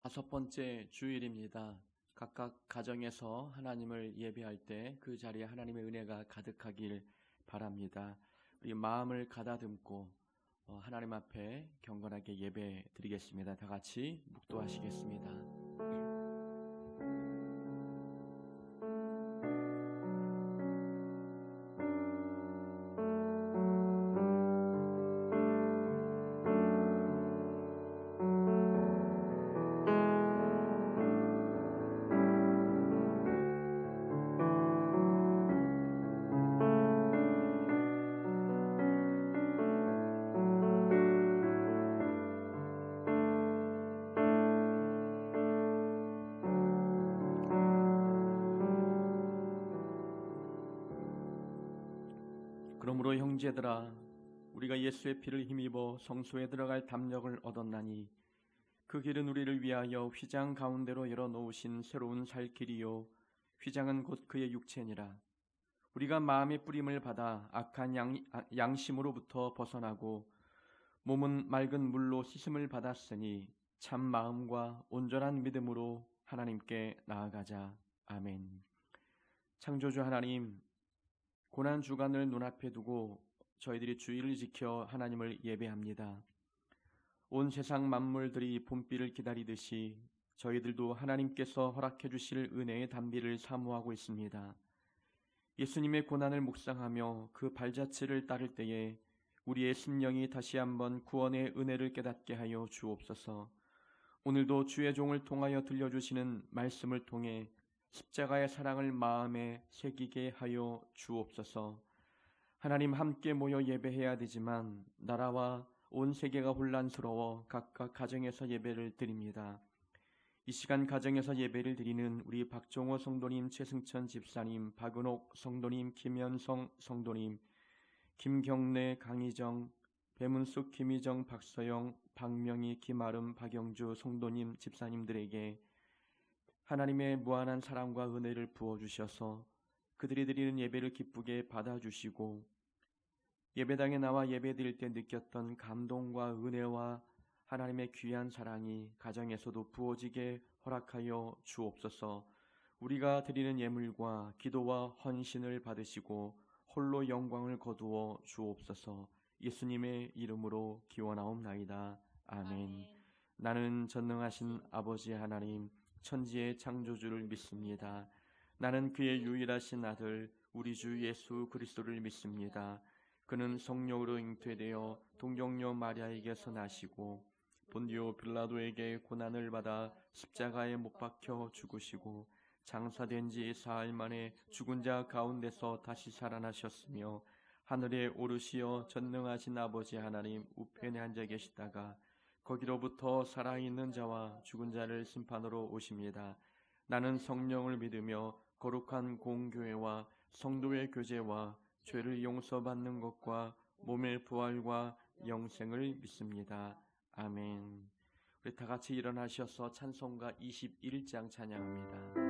5번째 주일입니다. 각각 가정에서 하나님을 예배할 때 그 자리에 하나님의 은혜가 가득하길 바랍니다. 우리 마음을 가다듬고 하나님 앞에 경건하게 예배 드리겠습니다. 다 같이 묵도하시겠습니다. 그러므로 형제들아, 우리가 예수의 피를 힘입어 성소에 들어갈 담력을 얻었나니 그 길은 우리를 위하여 휘장 가운데로 열어놓으신 새로운 살 길이요 휘장은 곧 그의 육체니라. 우리가 마음의 뿌림을 받아 악한 양심으로부터 벗어나고 몸은 맑은 물로 씻음을 받았으니 참 마음과 온전한 믿음으로 하나님께 나아가자. 아멘. 창조주 하나님, 고난 주간을 눈앞에 두고 저희들이 주일을 지켜 하나님을 예배합니다. 온 세상 만물들이 봄비를 기다리듯이 저희들도 하나님께서 허락해 주실 은혜의 단비를 사모하고 있습니다. 예수님의 고난을 묵상하며 그 발자취를 따를 때에 우리의 심령이 다시 한번 구원의 은혜를 깨닫게 하여 주옵소서. 오늘도 주의 종을 통하여 들려주시는 말씀을 통해 십자가의 사랑을 마음에 새기게 하여 주옵소서. 하나님, 함께 모여 예배해야 되지만 나라와 온 세계가 혼란스러워 각각 가정에서 예배를 드립니다. 이 시간 가정에서 예배를 드리는 우리 박종호 성도님, 최승천 집사님, 박은옥 성도님, 김현성 성도님, 김경래, 강희정, 배문숙, 김희정, 박서영, 박명희, 김아름, 박영주 성도님, 집사님들에게 하나님의 무한한 사랑과 은혜를 부어주셔서 그들이 드리는 예배를 기쁘게 받아주시고 예배당에 나와 예배드릴 때 느꼈던 감동과 은혜와 하나님의 귀한 사랑이 가정에서도 부어지게 허락하여 주옵소서. 우리가 드리는 예물과 기도와 헌신을 받으시고 홀로 영광을 거두어 주옵소서. 예수님의 이름으로 기원하옵나이다. 아멘. 나는 전능하신 아버지 하나님, 천지의 창조주를 믿습니다. 나는 그의 유일하신 아들 우리 주 예수 그리스도를 믿습니다. 그는 성령으로 잉태되어 동정녀 마리아에게서 나시고 본디오 빌라도에게 고난을 받아 십자가에 못 박혀 죽으시고 장사된 지 사흘 만에 죽은 자 가운데서 다시 살아나셨으며 하늘에 오르시어 전능하신 아버지 하나님 우편에 앉아 계시다가 거기로부터 살아있는 자와 죽은 자를 심판으로 오십니다. 나는 성령을 믿으며 거룩한 공교회와 성도의 교제와 죄를 용서받는 것과 몸의 부활과 영생을 믿습니다. 아멘. 우리 다 같이 일어나셔서 찬송가 21장 찬양합니다.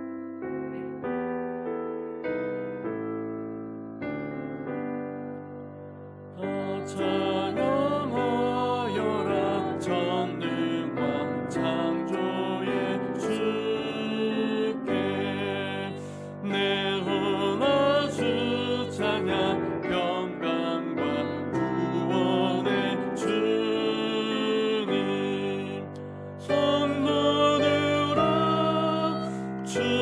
주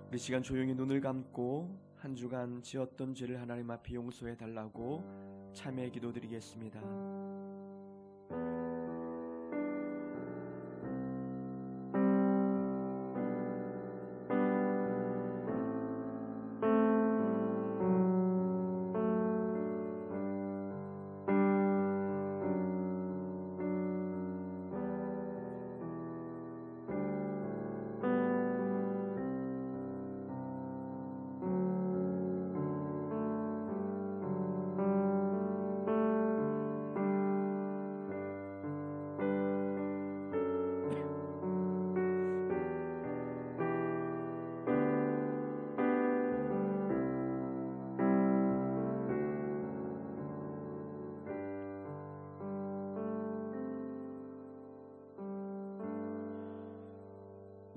우리 시간 조용히 눈을 감고 한 주간 지었던 죄를 하나님 앞에 용서해 달라고 참회 기도드리겠습니다.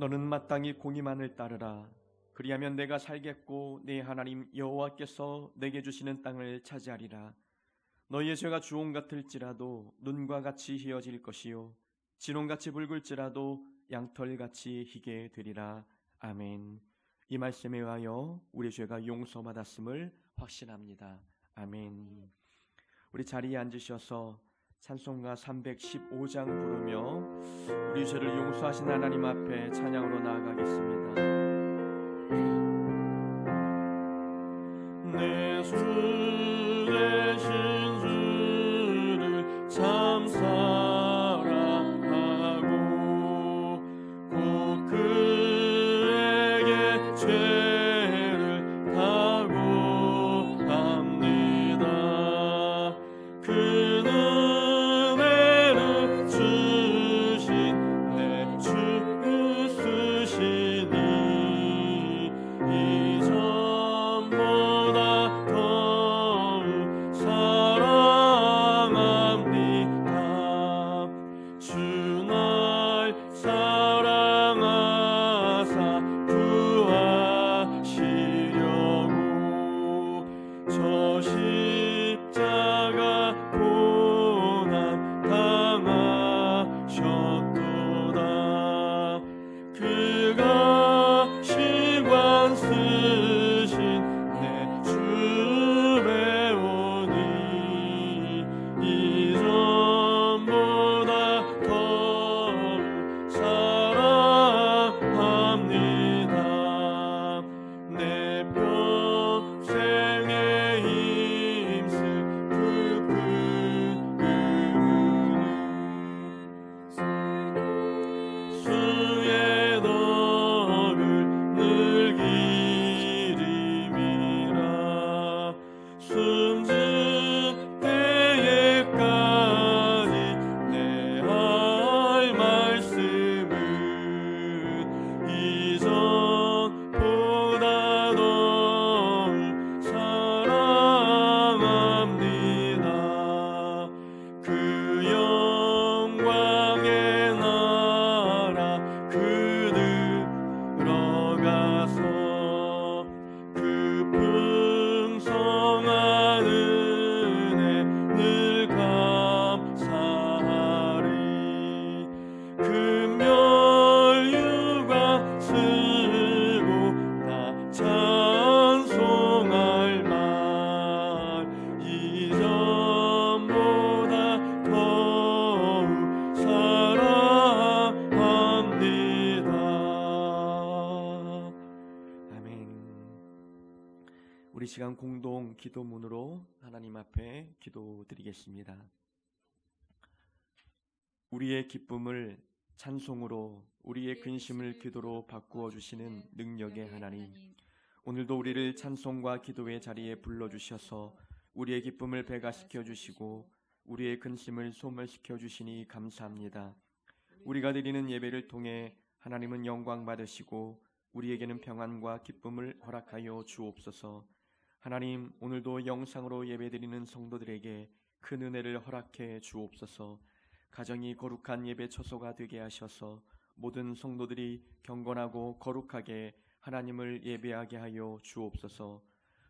너는 마땅히 공의만을 따르라. 그리하면 내가 살겠고 내 하나님 여호와께서 내게 주시는 땅을 차지하리라. 너희의 죄가 주홍 같을지라도 눈과 같이 희어질 것이요 진홍같이 붉을지라도 양털같이 희게 되리라. 아멘. 이 말씀에 의하여 우리 죄가 용서받았음을 확신합니다. 아멘. 우리 자리에 앉으셔서 찬송가 315장 부르며 우리 죄를 용서하신 하나님 앞에 찬양으로 나아가겠습니다. 내 주 되신 주를 참 사랑하고 곧 그에게 죄를 각오합니다. 그는 우리 시간 공동 기도문으로 하나님 앞에 기도드리겠습니다. 우리의 기쁨을 찬송으로, 우리의 근심을 기도로 바꾸어 주시는 능력의 하나님, 오늘도 우리를 찬송과 기도의 자리에 불러주셔서 우리의 기쁨을 배가시켜 주시고 우리의 근심을 소멸시켜 주시니 감사합니다. 우리가 드리는 예배를 통해 하나님은 영광 받으시고 우리에게는 평안과 기쁨을 허락하여 주옵소서. 하나님, 오늘도 영상으로 예배드리는 성도들에게 큰 은혜를 허락해 주옵소서. 가정이 거룩한 예배 처소가 되게 하셔서 모든 성도들이 경건하고 거룩하게 하나님을 예배하게 하여 주옵소서.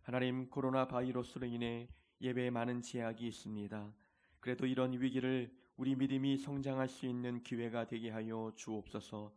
하나님, 코로나 바이러스로 인해 예배에 많은 제약이 있습니다. 그래도 이런 위기를 우리 믿음이 성장할 수 있는 기회가 되게 하여 주옵소서.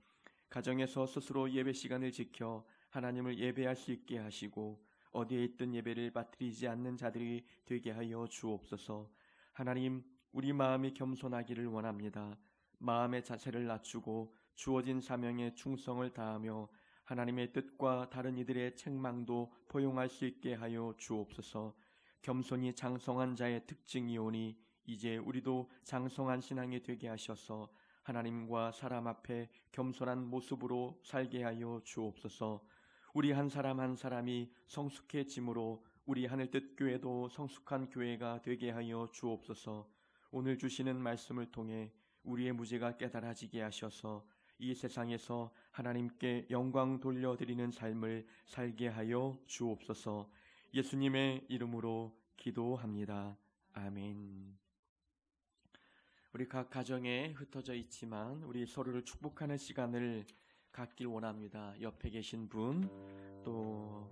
가정에서 스스로 예배 시간을 지켜 하나님을 예배할 수 있게 하시고 어디에 있든 예배를 빠뜨리지 않는 자들이 되게 하여 주옵소서. 하나님, 우리 마음이 겸손하기를 원합니다. 마음의 자세를 낮추고 주어진 사명에 충성을 다하며 하나님의 뜻과 다른 이들의 책망도 포용할 수 있게 하여 주옵소서. 겸손이 장성한 자의 특징이오니 이제 우리도 장성한 신앙이 되게 하셔서 하나님과 사람 앞에 겸손한 모습으로 살게 하여 주옵소서. 우리 한 사람 한 사람이 성숙해짐으로 우리 하늘뜻 교회도 성숙한 교회가 되게 하여 주옵소서. 오늘 주시는 말씀을 통해 우리의 무죄가 깨달아지게 하셔서 이 세상에서 하나님께 영광 돌려드리는 삶을 살게 하여 주옵소서. 예수님의 이름으로 기도합니다. 아멘. 우리 각 가정에 흩어져 있지만 우리 서로를 축복하는 시간을 갖길 원합니다. 옆에 계신 분, 또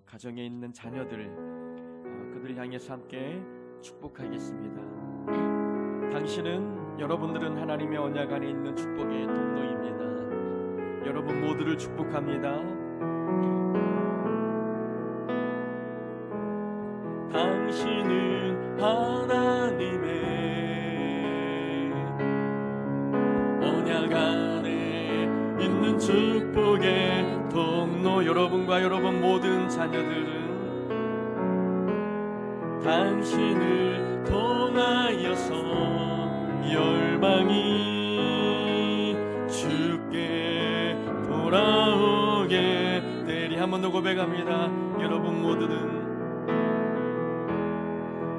가정에 있는 자녀들, 그들을 향해서 함께 축복하겠습니다. 당신은, 여러분들은 하나님의 언약 안에 있는 축복의 통로입니다. 여러분 모두를 축복합니다. 당신은 하나님의 언약 안에 있는 축복의 통로. 여러분과 여러분 모든 자녀들은 당신을 통하여서 열방이 주께 돌아오게 되리. 한 번 더 고백합니다. 여러분 모두는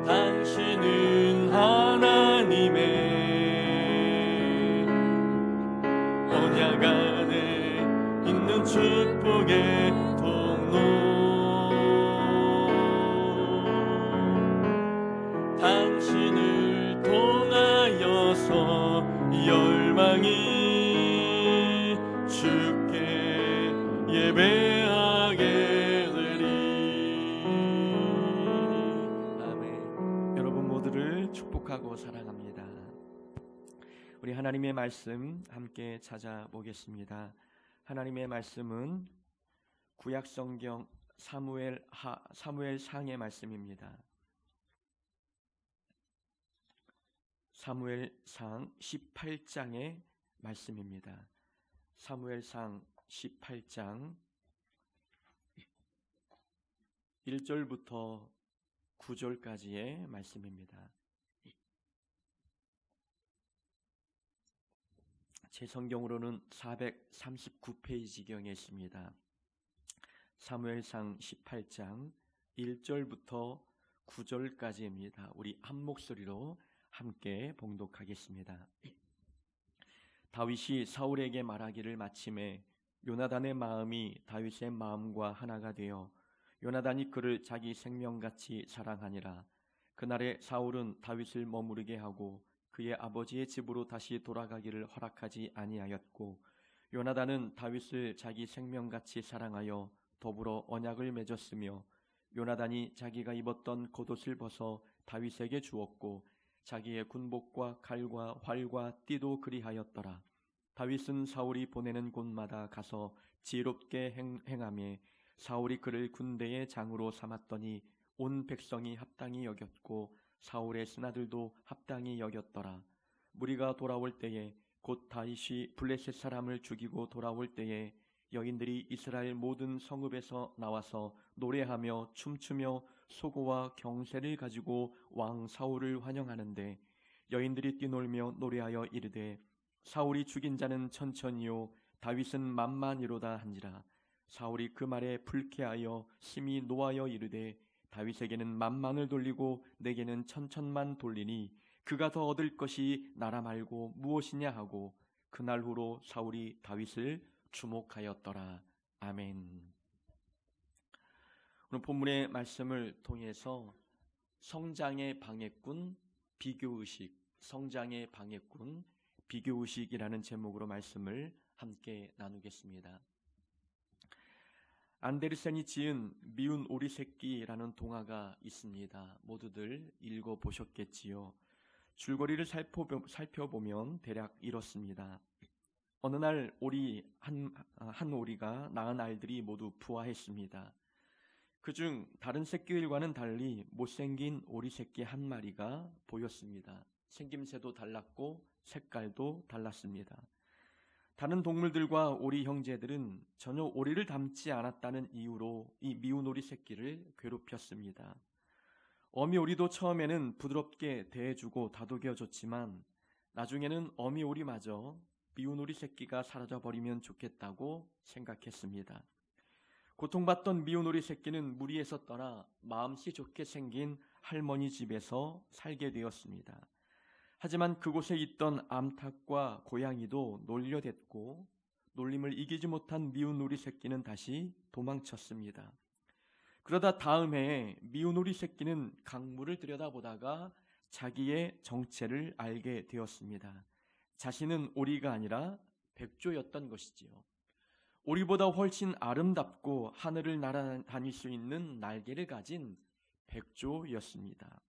당신은 하나님의 언약 안에 있는 축복의 통로. 당신을 통하여서 열방이 주께 예배하게 되리. 아멘. 여러분 모두를 축복하고 사랑합니다. 우리 하나님의 말씀 함께 찾아보겠습니다. 하나님의 말씀은 구약성경 사무엘상의 말씀입니다. 사무엘상 18장의 말씀입니다. 사무엘상 18장 1절부터 9절까지의 말씀입니다. 제 성경으로는 439페이지경에 있습니다. 사무엘상 18장 1절부터 9절까지입니다. 우리 한 목소리로 함께 봉독하겠습니다. 다윗이 사울에게 말하기를 마침에 요나단의 마음이 다윗의 마음과 하나가 되어 요나단이 그를 자기 생명같이 사랑하니라. 그날에 사울은 다윗을 머무르게 하고 그의 아버지의 집으로 다시 돌아가기를 허락하지 아니하였고 요나단은 다윗을 자기 생명같이 사랑하여 더불어 언약을 맺었으며 요나단이 자기가 입었던 겉옷을 벗어 다윗에게 주었고 자기의 군복과 칼과 활과 띠도 그리하였더라. 다윗은 사울이 보내는 곳마다 가서 지혜롭게 행하며 사울이 그를 군대의 장으로 삼았더니 온 백성이 합당히 여겼고 사울의 신하들도 합당히 여겼더라. 무리가 돌아올 때에 곧 다윗이 블레셋 사람을 죽이고 돌아올 때에 여인들이 이스라엘 모든 성읍에서 나와서 노래하며 춤추며 소고와 경새를 가지고 왕 사울을 환영하는데 여인들이 뛰놀며 노래하여 이르되 사울이 죽인 자는 천천히요 다윗은 만만이로다 한지라. 사울이 그 말에 불쾌하여 심히 노하여 이르되 다윗에게는 만만을 돌리고 내게는 천천만 돌리니 그가 더 얻을 것이 나라 말고 무엇이냐 하고 그날 후로 사울이 다윗을 주목하였더라. 아멘. 오늘 본문의 말씀을 통해서 성장의 방해꾼 비교의식, 성장의 방해꾼 비교의식이라는 제목으로 말씀을 함께 나누겠습니다. 안데르센이 지은 미운 오리 새끼라는 동화가 있습니다. 모두들 읽어보셨겠지요. 줄거리를 살펴보면 대략 이렇습니다. 어느 날 한 오리가 낳은 알들이 모두 부화했습니다. 그중 다른 새끼들과는 달리 못생긴 오리 새끼 한 마리가 보였습니다. 생김새도 달랐고 색깔도 달랐습니다. 다른 동물들과 오리 형제들은 전혀 오리를 닮지 않았다는 이유로 이 미운 오리 새끼를 괴롭혔습니다. 어미 오리도 처음에는 부드럽게 대해주고 다독여줬지만 나중에는 어미 오리마저 미운 오리 새끼가 사라져버리면 좋겠다고 생각했습니다. 고통받던 미운 오리 새끼는 무리에서 떠나 마음씨 좋게 생긴 할머니 집에서 살게 되었습니다. 하지만 그곳에 있던 암탉과 고양이도 놀려댔고 놀림을 이기지 못한 미운 오리 새끼는 다시 도망쳤습니다. 그러다 다음 해에 미운 오리 새끼는 강물을 들여다보다가 자기의 정체를 알게 되었습니다. 자신은 오리가 아니라 백조였던 것이지요. 오리보다 훨씬 아름답고 하늘을 날아다닐 수 있는 날개를 가진 백조였습니다.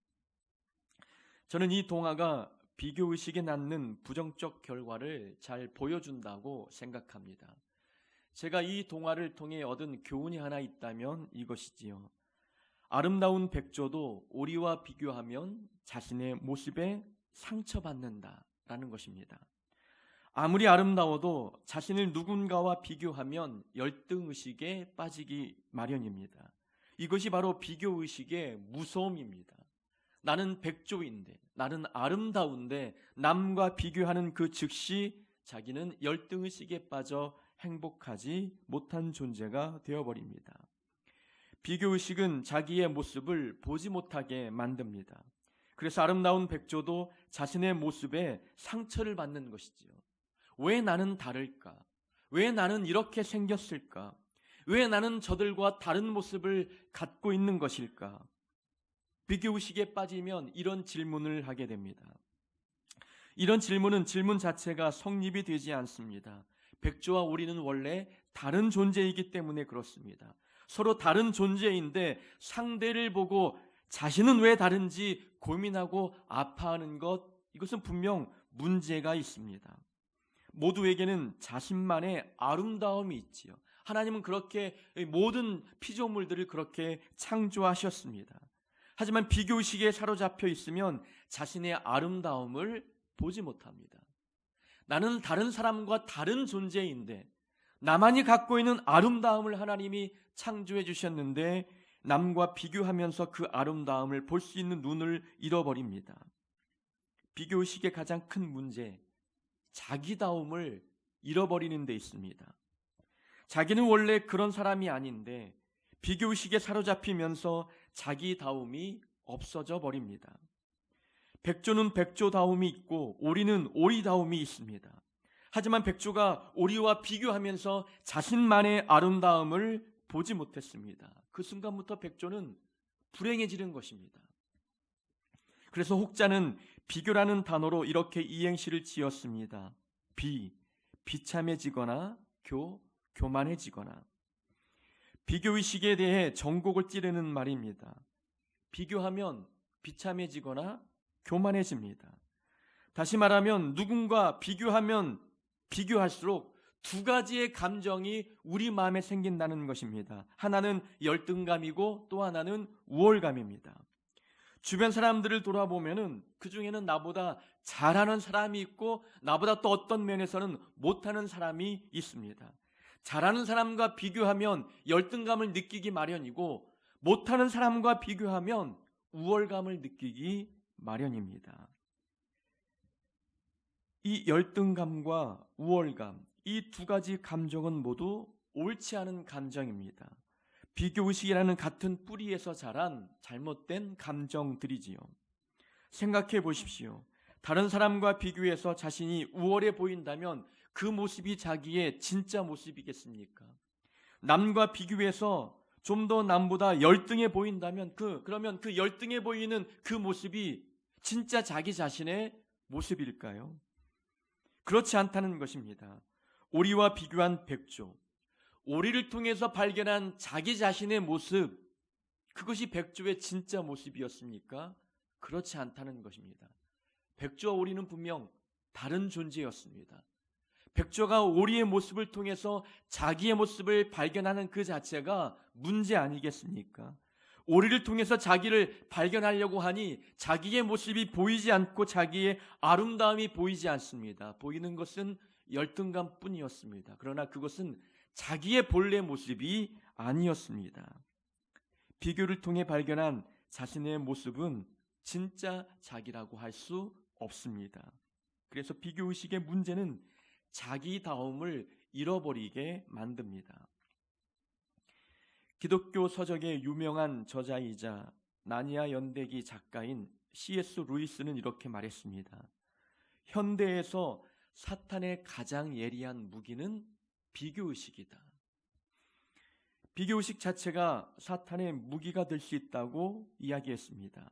저는 이 동화가 비교의식에 낳는 부정적 결과를 잘 보여준다고 생각합니다. 제가 이 동화를 통해 얻은 교훈이 하나 있다면 이것이지요. 아름다운 백조도 오리와 비교하면 자신의 모습에 상처받는다라는 것입니다. 아무리 아름다워도 자신을 누군가와 비교하면 열등의식에 빠지기 마련입니다. 이것이 바로 비교의식의 무서움입니다. 나는 백조인데, 나는 아름다운데 남과 비교하는 그 즉시 자기는 열등의식에 빠져 행복하지 못한 존재가 되어버립니다. 비교의식은 자기의 모습을 보지 못하게 만듭니다. 그래서 아름다운 백조도 자신의 모습에 상처를 받는 것이지요. 왜 나는 다를까? 왜 나는 이렇게 생겼을까? 왜 나는 저들과 다른 모습을 갖고 있는 것일까? 비교의식에 빠지면 이런 질문을 하게 됩니다. 이런 질문 자체가 성립이 되지 않습니다. 백조와 오리는 원래 다른 존재이기 때문에 그렇습니다. 서로 다른 존재인데 상대를 보고 자신은 왜 다른지 고민하고 아파하는 것, 이것은 분명 문제가 있습니다. 모두에게는 자신만의 아름다움이 있지요. 하나님은 그렇게 모든 피조물들을 그렇게 창조하셨습니다. 하지만 비교의식에 사로잡혀 있으면 자신의 아름다움을 보지 못합니다. 나는 다른 사람과 다른 존재인데 나만이 갖고 있는 아름다움을 하나님이 창조해 주셨는데 남과 비교하면서 그 아름다움을 볼 수 있는 눈을 잃어버립니다. 비교의식의 가장 큰 문제, 자기다움을 잃어버리는 데 있습니다. 자기는 원래 그런 사람이 아닌데 비교의식에 사로잡히면서 자기다움이 없어져 버립니다. 백조는 백조다움이 있고 오리는 오리다움이 있습니다. 하지만 백조가 오리와 비교하면서 자신만의 아름다움을 보지 못했습니다. 그 순간부터 백조는 불행해지는 것입니다. 그래서 혹자는 비교라는 단어로 이렇게 이행시를 지었습니다. 비참해지거나 교만해지거나. 비교의식에 대해 전곡을 찌르는 말입니다. 비교하면 비참해지거나 교만해집니다. 다시 말하면 누군가 비교하면 비교할수록 두 가지의 감정이 우리 마음에 생긴다는 것입니다. 하나는 열등감이고 또 하나는 우월감입니다. 주변 사람들을 돌아보면은 그 중에는 나보다 잘하는 사람이 있고 나보다 또 어떤 면에서는 못하는 사람이 있습니다. 잘하는 사람과 비교하면 열등감을 느끼기 마련이고 못하는 사람과 비교하면 우월감을 느끼기 마련입니다. 이 열등감과 우월감, 이 두 가지 감정은 모두 옳지 않은 감정입니다. 비교의식이라는 같은 뿌리에서 자란 잘못된 감정들이지요. 생각해 보십시오. 다른 사람과 비교해서 자신이 우월해 보인다면 그 모습이 자기의 진짜 모습이겠습니까? 남과 비교해서 좀 더 남보다 열등해 보인다면 그러면 그 열등해 보이는 그 모습이 진짜 자기 자신의 모습일까요? 그렇지 않다는 것입니다. 오리와 비교한 백조, 오리를 통해서 발견한 자기 자신의 모습, 그것이 백조의 진짜 모습이었습니까? 그렇지 않다는 것입니다. 백조와 오리는 분명 다른 존재였습니다. 백조가 오리의 모습을 통해서 자기의 모습을 발견하는 그 자체가 문제 아니겠습니까? 오리를 통해서 자기를 발견하려고 하니 자기의 모습이 보이지 않고 자기의 아름다움이 보이지 않습니다. 보이는 것은 열등감뿐이었습니다. 그러나 그것은 자기의 본래 모습이 아니었습니다. 비교를 통해 발견한 자신의 모습은 진짜 자기라고 할 수 없습니다. 그래서 비교의식의 문제는 자기다움을 잃어버리게 만듭니다. 기독교 서적의 유명한 저자이자 나니아 연대기 작가인 C.S. 루이스는 이렇게 말했습니다. 현대에서 사탄의 가장 예리한 무기는 비교의식이다. 비교의식 자체가 사탄의 무기가 될 수 있다고 이야기했습니다.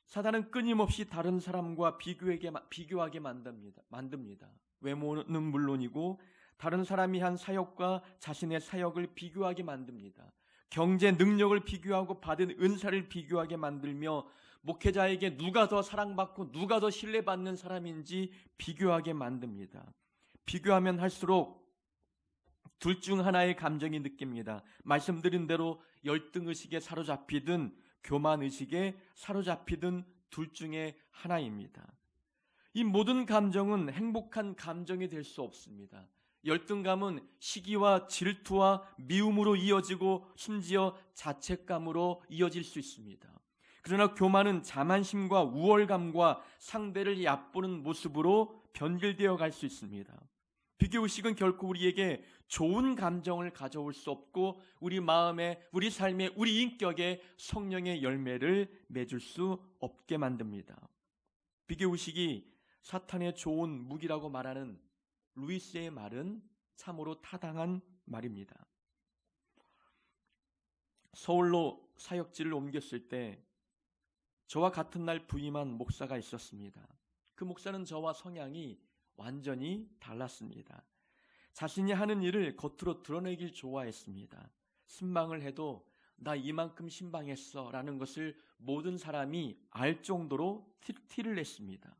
사탄은 끊임없이 다른 사람과 비교하게 만듭니다. 외모는 물론이고 다른 사람이 한 사역과 자신의 사역을 비교하게 만듭니다. 경제 능력을 비교하고 받은 은사를 비교하게 만들며 목회자에게 누가 더 사랑받고 누가 더 신뢰받는 사람인지 비교하게 만듭니다. 비교하면 할수록 둘 중 하나의 감정이 느낍니다. 말씀드린 대로 열등의식에 사로잡히든 교만의식에 사로잡히든 둘 중에 하나입니다. 이 모든 감정은 행복한 감정이 될 수 없습니다. 열등감은 시기와 질투와 미움으로 이어지고 심지어 자책감으로 이어질 수 있습니다. 그러나 교만은 자만심과 우월감과 상대를 얕보는 모습으로 변질되어 갈 수 있습니다. 비교의식은 결코 우리에게 좋은 감정을 가져올 수 없고 우리 마음에, 우리 삶에, 우리 인격에 성령의 열매를 맺을 수 없게 만듭니다. 비교의식이 사탄의 좋은 무기라고 말하는 루이스의 말은 참으로 타당한 말입니다. 서울로 사역지를 옮겼을 때 저와 같은 날 부임한 목사가 있었습니다. 그 목사는 저와 성향이 완전히 달랐습니다. 자신이 하는 일을 겉으로 드러내길 좋아했습니다. 신방을 해도 나 이만큼 신방했어 라는 것을 모든 사람이 알 정도로 티를 냈습니다.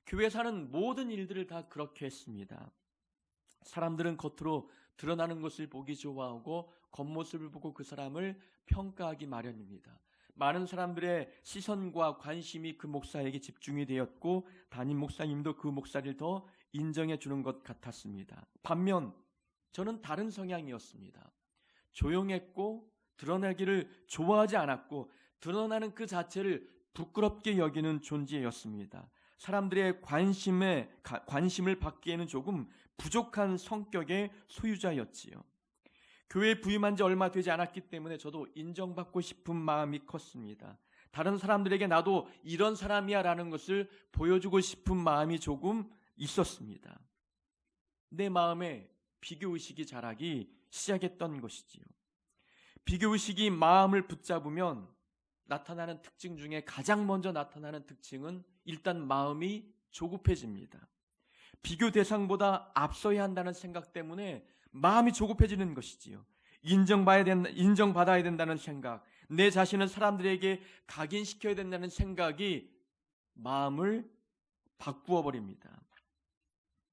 교회에서 하는 모든 일들을 다 그렇게 했습니다. 사람들은 겉으로 드러나는 것을 보기 좋아하고 겉모습을 보고 그 사람을 평가하기 마련입니다. 많은 사람들의 시선과 관심이 그 목사에게 집중이 되었고 담임 목사님도 그 목사를 더 인정해 주는 것 같았습니다. 반면 저는 다른 성향이었습니다. 조용했고 드러나기를 좋아하지 않았고 드러나는 그 자체를 부끄럽게 여기는 존재였습니다. 사람들의 관심을 받기에는 조금 부족한 성격의 소유자였지요. 교회에 부임한 지 얼마 되지 않았기 때문에 저도 인정받고 싶은 마음이 컸습니다. 다른 사람들에게 나도 이런 사람이야 라는 것을 보여주고 싶은 마음이 조금 있었습니다. 내 마음에 비교의식이 자라기 시작했던 것이지요. 비교의식이 마음을 붙잡으면 나타나는 특징 중에 가장 먼저 나타나는 특징은 일단 마음이 조급해집니다. 비교 대상보다 앞서야 한다는 생각 때문에 마음이 조급해지는 것이지요. 인정받아야 된다는 생각, 내 자신을 사람들에게 각인시켜야 된다는 생각이 마음을 바꾸어 버립니다.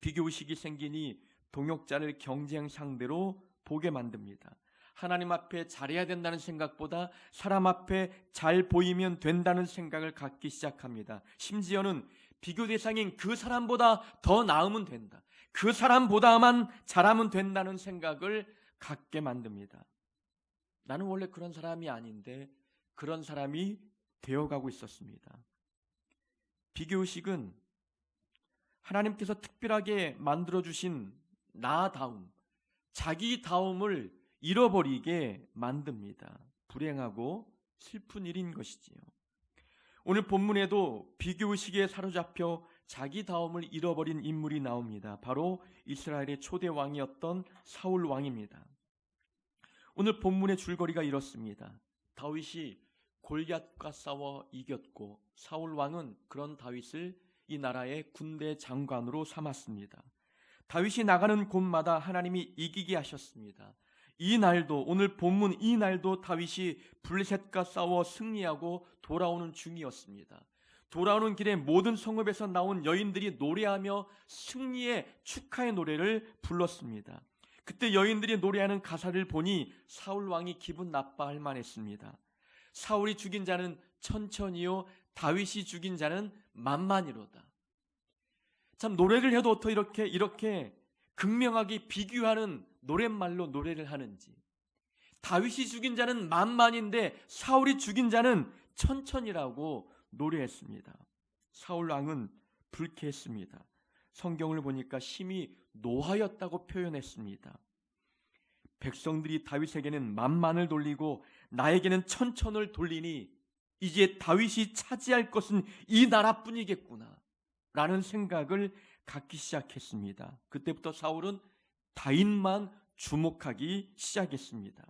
비교의식이 생기니 동역자를 경쟁 상대로 보게 만듭니다. 하나님 앞에 잘해야 된다는 생각보다 사람 앞에 잘 보이면 된다는 생각을 갖기 시작합니다. 심지어는 비교 대상인 그 사람보다 더 나으면 된다. 그 사람보다만 잘하면 된다는 생각을 갖게 만듭니다. 나는 원래 그런 사람이 아닌데 그런 사람이 되어가고 있었습니다. 비교의식은 하나님께서 특별하게 만들어주신 나다움, 자기다움을 잃어버리게 만듭니다. 불행하고 슬픈 일인 것이지요. 오늘 본문에도 비교의식에 사로잡혀 자기다움을 잃어버린 인물이 나옵니다. 바로 이스라엘의 초대 왕이었던 사울 왕입니다. 오늘 본문의 줄거리가 이렇습니다. 다윗이 골리앗과 싸워 이겼고 사울 왕은 그런 다윗을 이 나라의 군대 장관으로 삼았습니다. 다윗이 나가는 곳마다 하나님이 이기게 하셨습니다. 이 날도, 오늘 본문 이 날도 다윗이 블레셋과 싸워 승리하고 돌아오는 중이었습니다. 돌아오는 길에 모든 성읍에서 나온 여인들이 노래하며 승리의 축하의 노래를 불렀습니다. 그때 여인들이 노래하는 가사를 보니 사울 왕이 기분 나빠할 만했습니다. 사울이 죽인 자는 천천히요, 다윗이 죽인 자는 만만이로다. 참, 노래를 해도 어떻게 이렇게 극명하게 비교하는 노랫말로 노래를 하는지. 다윗이 죽인 자는 만만인데 사울이 죽인 자는 천천히라고 노래했습니다. 사울 왕은 불쾌했습니다. 성경을 보니까 심히 노하였다고 표현했습니다. 백성들이 다윗에게는 만만을 돌리고 나에게는 천천을 돌리니 이제 다윗이 차지할 것은 이 나라뿐이겠구나 라는 생각을 갖기 시작했습니다. 그때부터 사울은 다윗만 주목하기 시작했습니다.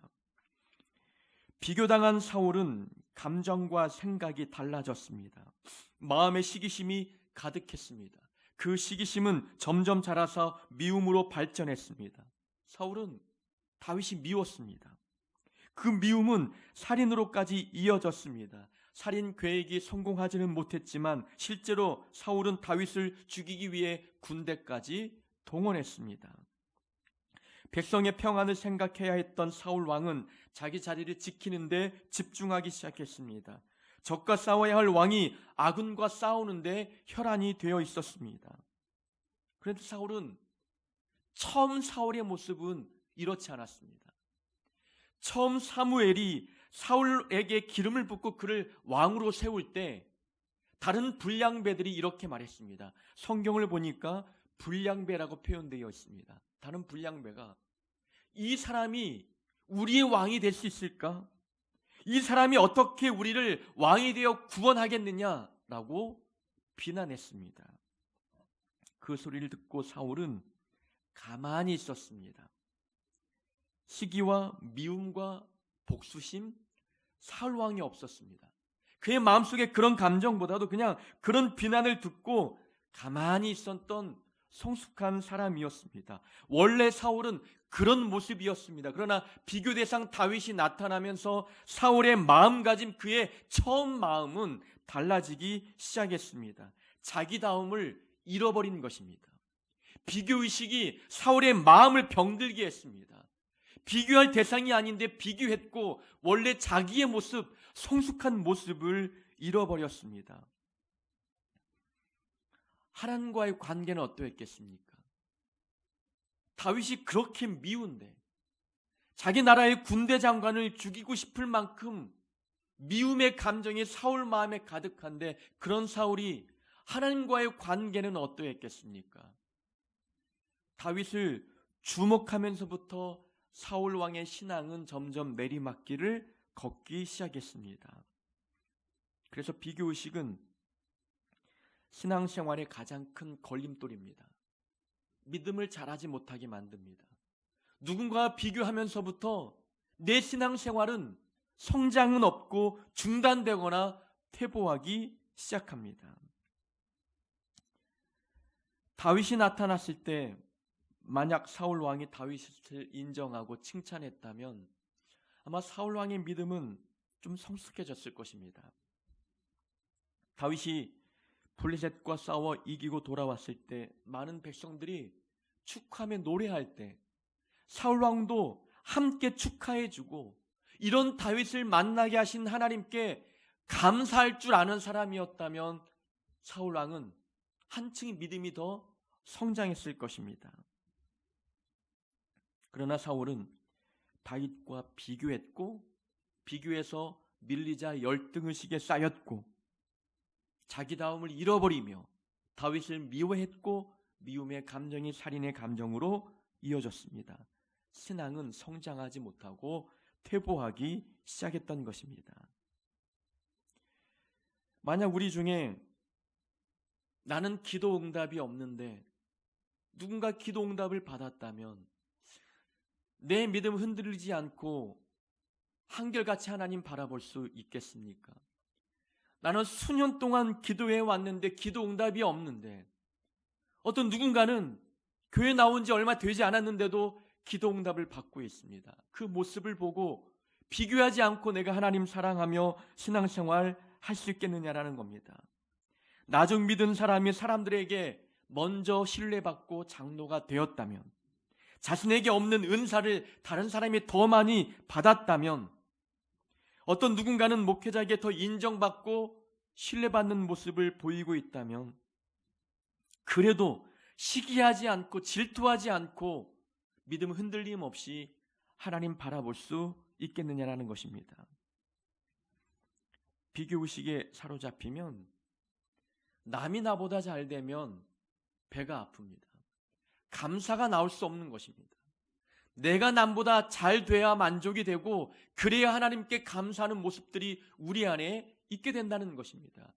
비교당한 사울은 감정과 생각이 달라졌습니다. 마음의 시기심이 가득했습니다. 그 시기심은 점점 자라서 미움으로 발전했습니다. 사울은 다윗이 미웠습니다. 그 미움은 살인으로까지 이어졌습니다. 살인 계획이 성공하지는 못했지만 실제로 사울은 다윗을 죽이기 위해 군대까지 동원했습니다. 백성의 평안을 생각해야 했던 사울 왕은 자기 자리를 지키는 데 집중하기 시작했습니다. 적과 싸워야 할 왕이 아군과 싸우는데 혈안이 되어 있었습니다. 그런데 사울은 처음 사울의 모습은 이렇지 않았습니다. 처음 사무엘이 사울에게 기름을 붓고 그를 왕으로 세울 때 다른 불량배들이 이렇게 말했습니다. 성경을 보니까 불량배라고 표현되어 있습니다. 다른 불량배가 이 사람이 우리의 왕이 될 수 있을까? 이 사람이 어떻게 우리를 왕이 되어 구원하겠느냐라고 비난했습니다. 그 소리를 듣고 사울은 가만히 있었습니다. 시기와 미움과 복수심, 사울 왕이 없었습니다. 그의 마음속에 그런 감정보다도 그냥 그런 비난을 듣고 가만히 있었던 성숙한 사람이었습니다. 원래 사울은 그런 모습이었습니다. 그러나 비교 대상 다윗이 나타나면서 사울의 마음가짐, 그의 처음 마음은 달라지기 시작했습니다. 자기다움을 잃어버린 것입니다. 비교의식이 사울의 마음을 병들게 했습니다. 비교할 대상이 아닌데 비교했고 원래 자기의 모습, 성숙한 모습을 잃어버렸습니다. 하나님과의 관계는 어떠했겠습니까? 다윗이 그렇게 미운데 자기 나라의 군대 장관을 죽이고 싶을 만큼 미움의 감정이 사울 마음에 가득한데 그런 사울이 하나님과의 관계는 어떠했겠습니까? 다윗을 주목하면서부터 사울 왕의 신앙은 점점 내리막길을 걷기 시작했습니다. 그래서 비교의식은 신앙생활의 가장 큰 걸림돌입니다. 믿음을 잘하지 못하게 만듭니다. 누군가와 비교하면서부터 내 신앙생활은 성장은 없고 중단되거나 퇴보하기 시작합니다. 다윗이 나타났을 때 만약 사울 왕이 다윗을 인정하고 칭찬했다면 아마 사울 왕의 믿음은 좀 성숙해졌을 것입니다. 다윗이 블레셋과 싸워 이기고 돌아왔을 때 많은 백성들이 축하하며 노래할 때 사울 왕도 함께 축하해주고 이런 다윗을 만나게 하신 하나님께 감사할 줄 아는 사람이었다면 사울 왕은 한층 믿음이 더 성장했을 것입니다. 그러나 사울은 다윗과 비교했고 비교해서 밀리자 열등의식에 쌓였고 자기다움을 잃어버리며 다윗을 미워했고 미움의 감정이 살인의 감정으로 이어졌습니다. 신앙은 성장하지 못하고 퇴보하기 시작했던 것입니다. 만약 우리 중에 나는 기도 응답이 없는데 누군가 기도 응답을 받았다면 내 믿음 흔들리지 않고 한결같이 하나님 바라볼 수 있겠습니까? 나는 수년 동안 기도해 왔는데 기도 응답이 없는데 어떤 누군가는 교회 나온 지 얼마 되지 않았는데도 기도 응답을 받고 있습니다. 그 모습을 보고 비교하지 않고 내가 하나님 사랑하며 신앙생활 할 수 있겠느냐라는 겁니다. 나중 믿은 사람이 사람들에게 먼저 신뢰받고 장로가 되었다면, 자신에게 없는 은사를 다른 사람이 더 많이 받았다면, 어떤 누군가는 목회자에게 더 인정받고 신뢰받는 모습을 보이고 있다면, 그래도 시기하지 않고 질투하지 않고 믿음 흔들림 없이 하나님 바라볼 수 있겠느냐라는 것입니다. 비교의식에 사로잡히면 남이 나보다 잘 되면 배가 아픕니다. 감사가 나올 수 없는 것입니다. 내가 남보다 잘 돼야 만족이 되고 그래야 하나님께 감사하는 모습들이 우리 안에 있게 된다는 것입니다.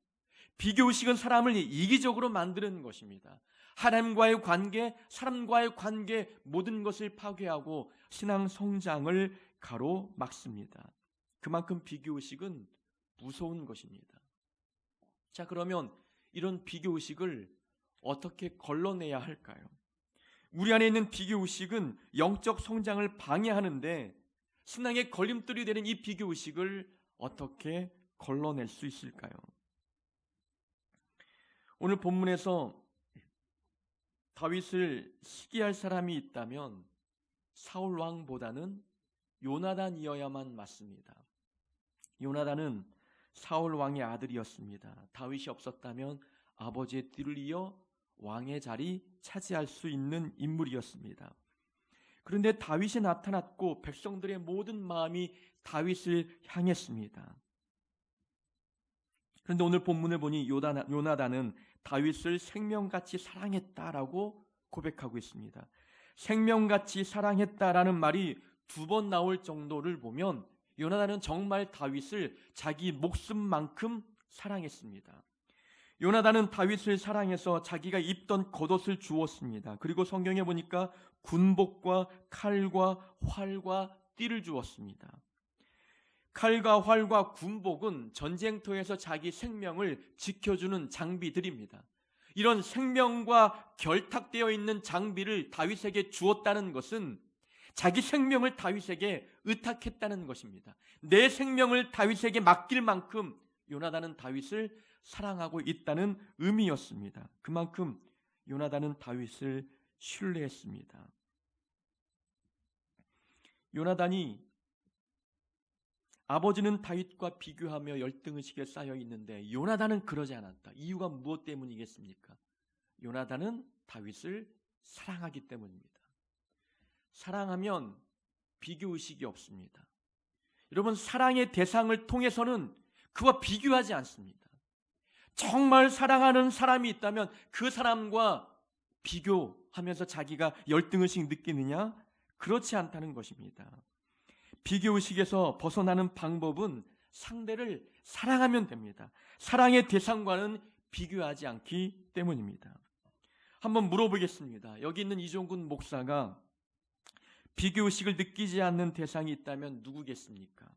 비교의식은 사람을 이기적으로 만드는 것입니다. 하나님과의 관계, 사람과의 관계, 모든 것을 파괴하고 신앙 성장을 가로막습니다. 그만큼 비교의식은 무서운 것입니다. 자, 그러면 이런 비교의식을 어떻게 걸러내야 할까요? 우리 안에 있는 비교의식은 영적 성장을 방해하는데, 신앙의 걸림돌이 되는 이 비교의식을 어떻게 걸러낼 수 있을까요? 오늘 본문에서 다윗을 시기할 사람이 있다면 사울 왕보다는 요나단이어야만 맞습니다. 요나단은 사울 왕의 아들이었습니다. 다윗이 없었다면 아버지의 뒤를 이어 왕의 자리 차지할 수 있는 인물이었습니다. 그런데 다윗이 나타났고 백성들의 모든 마음이 다윗을 향했습니다. 그런데 오늘 본문을 보니 요나단은 다윗을 생명같이 사랑했다라고 고백하고 있습니다. 생명같이 사랑했다라는 말이 2번 나올 정도를 보면 요나단은 정말 다윗을 자기 목숨만큼 사랑했습니다. 요나단은 다윗을 사랑해서 자기가 입던 겉옷을 주었습니다. 그리고 성경에 보니까 군복과 칼과 활과 띠를 주었습니다. 칼과 활과 군복은 전쟁터에서 자기 생명을 지켜주는 장비들입니다. 이런 생명과 결탁되어 있는 장비를 다윗에게 주었다는 것은 자기 생명을 다윗에게 의탁했다는 것입니다. 내 생명을 다윗에게 맡길 만큼 요나단은 다윗을 사랑하고 있다는 의미였습니다. 그만큼 요나단은 다윗을 신뢰했습니다. 요나단이 아버지는 다윗과 비교하며 열등의식에 쌓여 있는데 요나단은 그러지 않았다. 이유가 무엇 때문이겠습니까? 요나단은 다윗을 사랑하기 때문입니다. 사랑하면 비교의식이 없습니다. 여러분, 사랑의 대상을 통해서는 그와 비교하지 않습니다. 정말 사랑하는 사람이 있다면 그 사람과 비교하면서 자기가 열등의식 느끼느냐? 그렇지 않다는 것입니다. 비교의식에서 벗어나는 방법은 상대를 사랑하면 됩니다. 사랑의 대상과는 비교하지 않기 때문입니다. 한번 물어보겠습니다. 여기 있는 이종근 목사가 비교의식을 느끼지 않는 대상이 있다면 누구겠습니까?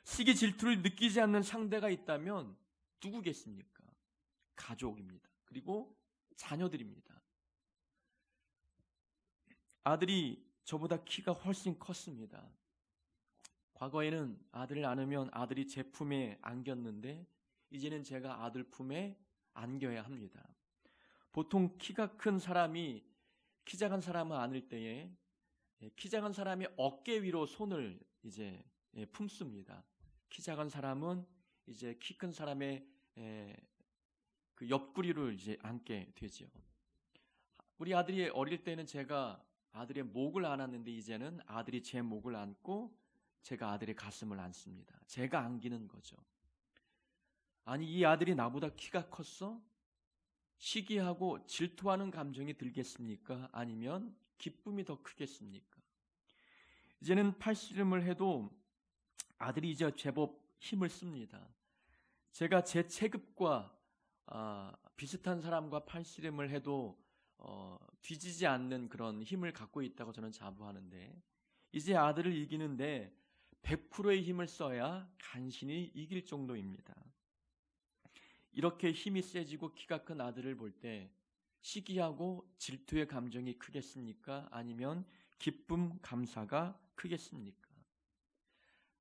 시기 질투를 느끼지 않는 상대가 있다면 누구겠습니까? 가족입니다. 그리고 자녀들입니다. 아들이 저보다 키가 훨씬 컸습니다. 과거에는 아들을 안으면 아들이 제 품에 안겼는데 이제는 제가 아들 품에 안겨야 합니다. 보통 키가 큰 사람이 키 작은 사람을 안을 때에 키 작은 사람의 어깨 위로 손을 이제 품습니다. 키 작은 사람은 이제 키 큰 사람의 그 옆구리를 이제 안게 되죠. 우리 아들이 어릴 때는 제가 아들의 목을 안았는데 이제는 아들이 제 목을 안고 제가 아들의 가슴을 안습니다. 제가 안기는 거죠. 아니, 이 아들이 나보다 키가 컸어? 시기하고 질투하는 감정이 들겠습니까? 아니면 기쁨이 더 크겠습니까? 이제는 팔씨름을 해도 아들이 이제 제법 힘을 씁니다. 제가 제 체급과 비슷한 사람과 팔씨름을 해도 뒤지지 않는 그런 힘을 갖고 있다고 저는 자부하는데, 이제 아들을 이기는데 100%의 힘을 써야 간신히 이길 정도입니다. 이렇게 힘이 세지고 키가 큰 아들을 볼 때 시기하고 질투의 감정이 크겠습니까? 아니면 기쁨, 감사가 크겠습니까?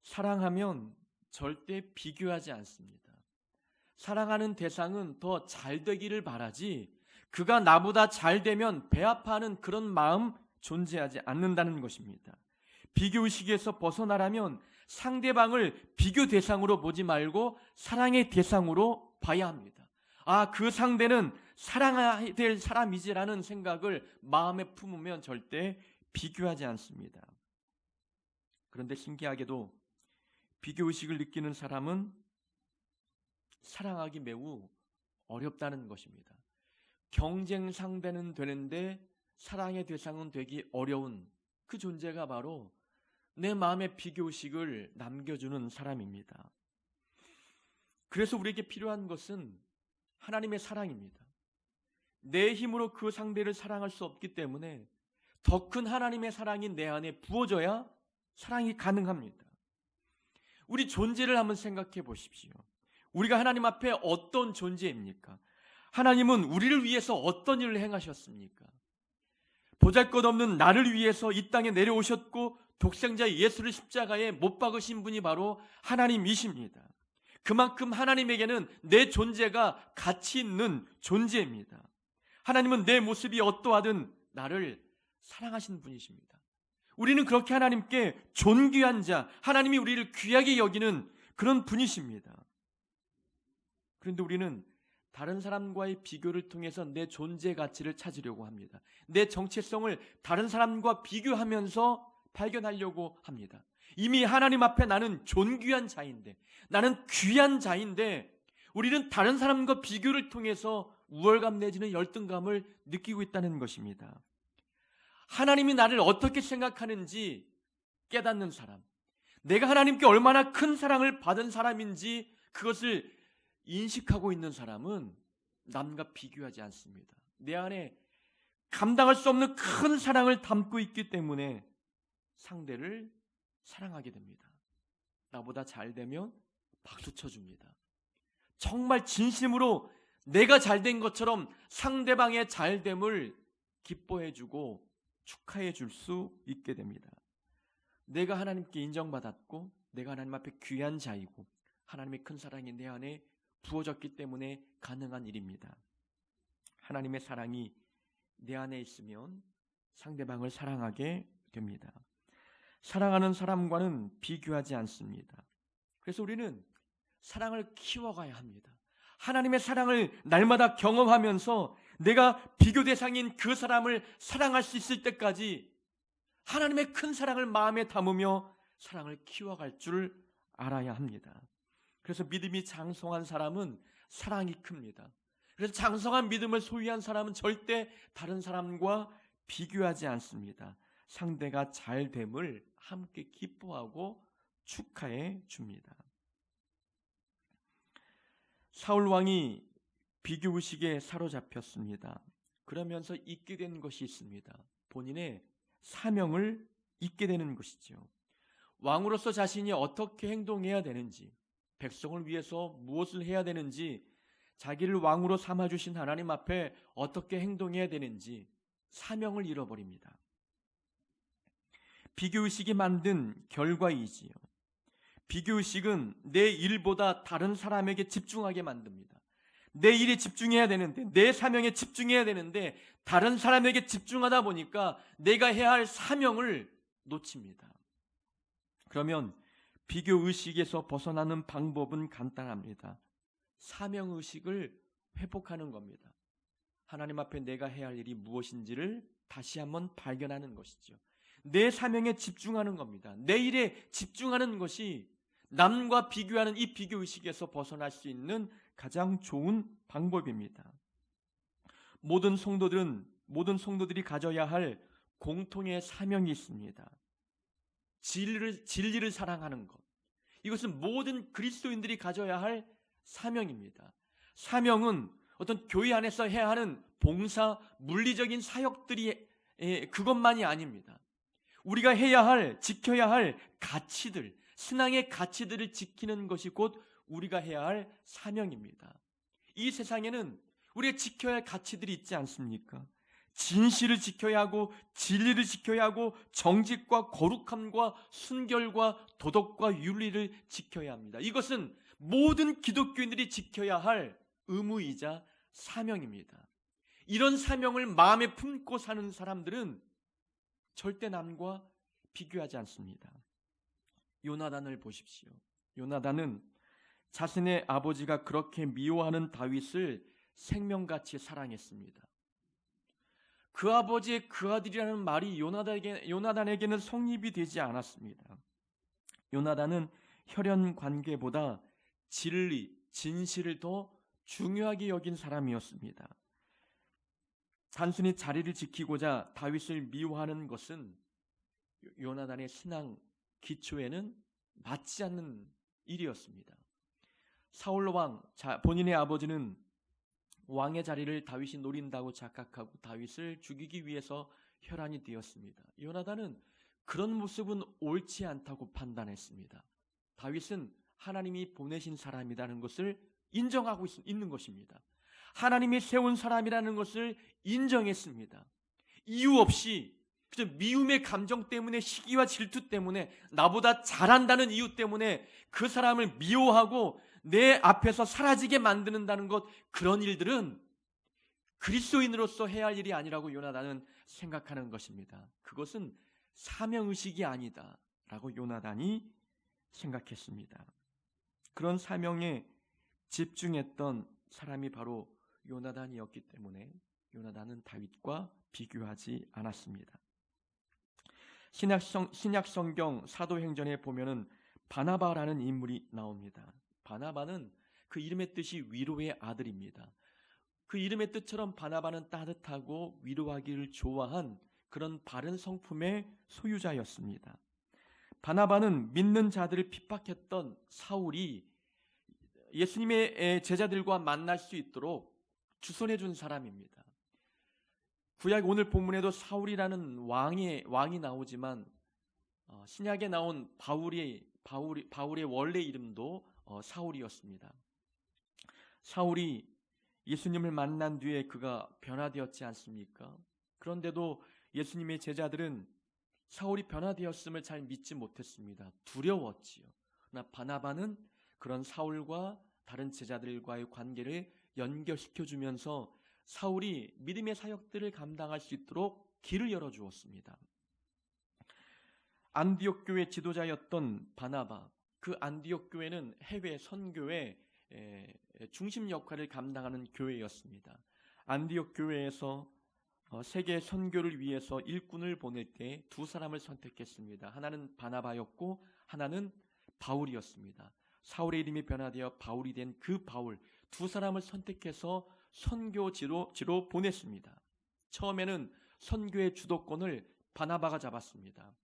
사랑하면 절대 비교하지 않습니다. 사랑하는 대상은 더 잘 되기를 바라지 그가 나보다 잘 되면 배 아파하는 그런 마음 존재하지 않는다는 것입니다. 비교의식에서 벗어나려면 상대방을 비교 대상으로 보지 말고 사랑의 대상으로 봐야 합니다. 그 상대는 사랑해야 될 사람이지라는 생각을 마음에 품으면 절대 비교하지 않습니다. 그런데 신기하게도 비교의식을 느끼는 사람은 사랑하기 매우 어렵다는 것입니다. 경쟁 상대는 되는데 사랑의 대상은 되기 어려운 그 존재가 바로 내 마음의 비교의식을 남겨주는 사람입니다. 그래서 우리에게 필요한 것은 하나님의 사랑입니다. 내 힘으로 그 상대를 사랑할 수 없기 때문에 더 큰 하나님의 사랑이 내 안에 부어져야 사랑이 가능합니다. 우리 존재를 한번 생각해 보십시오. 우리가 하나님 앞에 어떤 존재입니까? 하나님은 우리를 위해서 어떤 일을 행하셨습니까? 보잘것없는 나를 위해서 이 땅에 내려오셨고 독생자 예수를 십자가에 못 박으신 분이 바로 하나님이십니다. 그만큼 하나님에게는 내 존재가 가치 있는 존재입니다. 하나님은 내 모습이 어떠하든 나를 사랑하시는 분이십니다. 우리는 그렇게 하나님께 존귀한 자, 하나님이 우리를 귀하게 여기는 그런 분이십니다. 그런데 우리는 다른 사람과의 비교를 통해서 내 존재 가치를 찾으려고 합니다. 내 정체성을 다른 사람과 비교하면서 발견하려고 합니다. 이미 하나님 앞에 나는 존귀한 자인데, 나는 귀한 자인데 우리는 다른 사람과 비교를 통해서 우월감 내지는 열등감을 느끼고 있다는 것입니다. 하나님이 나를 어떻게 생각하는지 깨닫는 사람, 내가 하나님께 얼마나 큰 사랑을 받은 사람인지 그것을 인식하고 있는 사람은 남과 비교하지 않습니다. 내 안에 감당할 수 없는 큰 사랑을 담고 있기 때문에 상대를 사랑하게 됩니다. 나보다 잘 되면 박수 쳐줍니다. 정말 진심으로 내가 잘된 것처럼 상대방의 잘됨을 기뻐해주고 축하해 줄 수 있게 됩니다. 내가 하나님께 인정받았고 내가 하나님 앞에 귀한 자이고 하나님의 큰 사랑이 내 안에 부어졌기 때문에 가능한 일입니다. 하나님의 사랑이 내 안에 있으면 상대방을 사랑하게 됩니다. 사랑하는 사람과는 비교하지 않습니다. 그래서 우리는 사랑을 키워가야 합니다. 하나님의 사랑을 날마다 경험하면서 내가 비교 대상인 그 사람을 사랑할 수 있을 때까지 하나님의 큰 사랑을 마음에 담으며 사랑을 키워갈 줄 알아야 합니다. 그래서 믿음이 장성한 사람은 사랑이 큽니다. 그래서 장성한 믿음을 소유한 사람은 절대 다른 사람과 비교하지 않습니다. 상대가 잘됨을 함께 기뻐하고 축하해 줍니다. 사울 왕이 비교의식에 사로잡혔습니다. 그러면서 잊게 된 것이 있습니다. 본인의 사명을 잊게 되는 것이죠. 왕으로서 자신이 어떻게 행동해야 되는지, 백성을 위해서 무엇을 해야 되는지, 자기를 왕으로 삼아주신 하나님 앞에 어떻게 행동해야 되는지 사명을 잃어버립니다. 비교의식이 만든 결과이지요. 비교의식은 내 일보다 다른 사람에게 집중하게 만듭니다. 내 일에 집중해야 되는데, 내 사명에 집중해야 되는데 다른 사람에게 집중하다 보니까 내가 해야 할 사명을 놓칩니다. 그러면 비교의식에서 벗어나는 방법은 간단합니다. 사명의식을 회복하는 겁니다. 하나님 앞에 내가 해야 할 일이 무엇인지를 다시 한번 발견하는 것이죠. 내 사명에 집중하는 겁니다. 내 일에 집중하는 것이 남과 비교하는 이 비교의식에서 벗어날 수 있는 가장 좋은 방법입니다. 모든 성도들이 가져야 할 공통의 사명이 있습니다. 진리를 사랑하는 것. 이것은 모든 그리스도인들이 가져야 할 사명입니다. 사명은 어떤 교회 안에서 해야 하는 봉사, 물리적인 사역들이 그것만이 아닙니다. 우리가 해야 할, 지켜야 할 가치들, 신앙의 가치들을 지키는 것이 곧 우리가 해야 할 사명입니다. 이 세상에는 우리가 지켜야 할 가치들이 있지 않습니까? 진실을 지켜야 하고 진리를 지켜야 하고 정직과 거룩함과 순결과 도덕과 윤리를 지켜야 합니다. 이것은 모든 기독교인들이 지켜야 할 의무이자 사명입니다. 이런 사명을 마음에 품고 사는 사람들은 절대 남과 비교하지 않습니다. 요나단을 보십시오. 요나단은 자신의 아버지가 그렇게 미워하는 다윗을 생명같이 사랑했습니다. 그 아버지의 그 아들이라는 말이 요나단에게는 성립이 되지 않았습니다. 요나단은 혈연 관계보다 진리, 진실을 더 중요하게 여긴 사람이었습니다. 단순히 자리를 지키고자 다윗을 미워하는 것은 요나단의 신앙 기초에는 맞지 않는 일이었습니다. 사울 왕, 본인의 아버지는 왕의 자리를 다윗이 노린다고 착각하고 다윗을 죽이기 위해서 혈안이 되었습니다. 요나단은 그런 모습은 옳지 않다고 판단했습니다. 다윗은 하나님이 보내신 사람이라는 것을 인정하고 있는 것입니다. 하나님이 세운 사람이라는 것을 인정했습니다. 이유 없이 그저 미움의 감정 때문에, 시기와 질투 때문에, 나보다 잘한다는 이유 때문에 그 사람을 미워하고 내 앞에서 사라지게 만드는다는 것, 그런 일들은 그리스도인으로서 해야 할 일이 아니라고 요나단은 생각하는 것입니다. 그것은 사명의식이 아니다 라고 요나단이 생각했습니다. 그런 사명에 집중했던 사람이 바로 요나단이었기 때문에 요나단은 다윗과 비교하지 않았습니다. 신약 성경 사도행전에 보면은 바나바라는 인물이 나옵니다. 바나바는 그 이름의 뜻이 위로의 아들입니다. 그 이름의 뜻처럼 바나바는 따뜻하고 위로하기를 좋아한 그런 바른 성품의 소유자였습니다. 바나바는 믿는 자들을 핍박했던 사울이 예수님의 제자들과 만날 수 있도록 주선해 준 사람입니다. 구약 오늘 본문에도 사울이라는 왕이 나오지만 신약에 나온 바울의 원래 이름도 사울이었습니다. 사울이 예수님을 만난 뒤에 그가 변화되었지 않습니까? 그런데도 예수님의 제자들은 사울이 변화되었음을 잘 믿지 못했습니다. 두려웠지요. 그러나 바나바는 그런 사울과 다른 제자들과의 관계를 연결시켜주면서 사울이 믿음의 사역들을 감당할 수 있도록 길을 열어주었습니다. 안디옥 교회 지도자였던 바나바, 그 안디옥 교회는 해외 선교의 중심 역할을 감당하는 교회였습니다. 안디옥 교회에서 세계 선교를 위해서 일꾼을 보낼 때 두 사람을 선택했습니다. 하나는 바나바였고 하나는 바울이었습니다. 사울의 이름이 변화되어 바울이 된 그 바울, 두 사람을 선택해서 선교지로 보냈습니다. 처음에는 선교의 주도권을 바나바가 잡았습니다.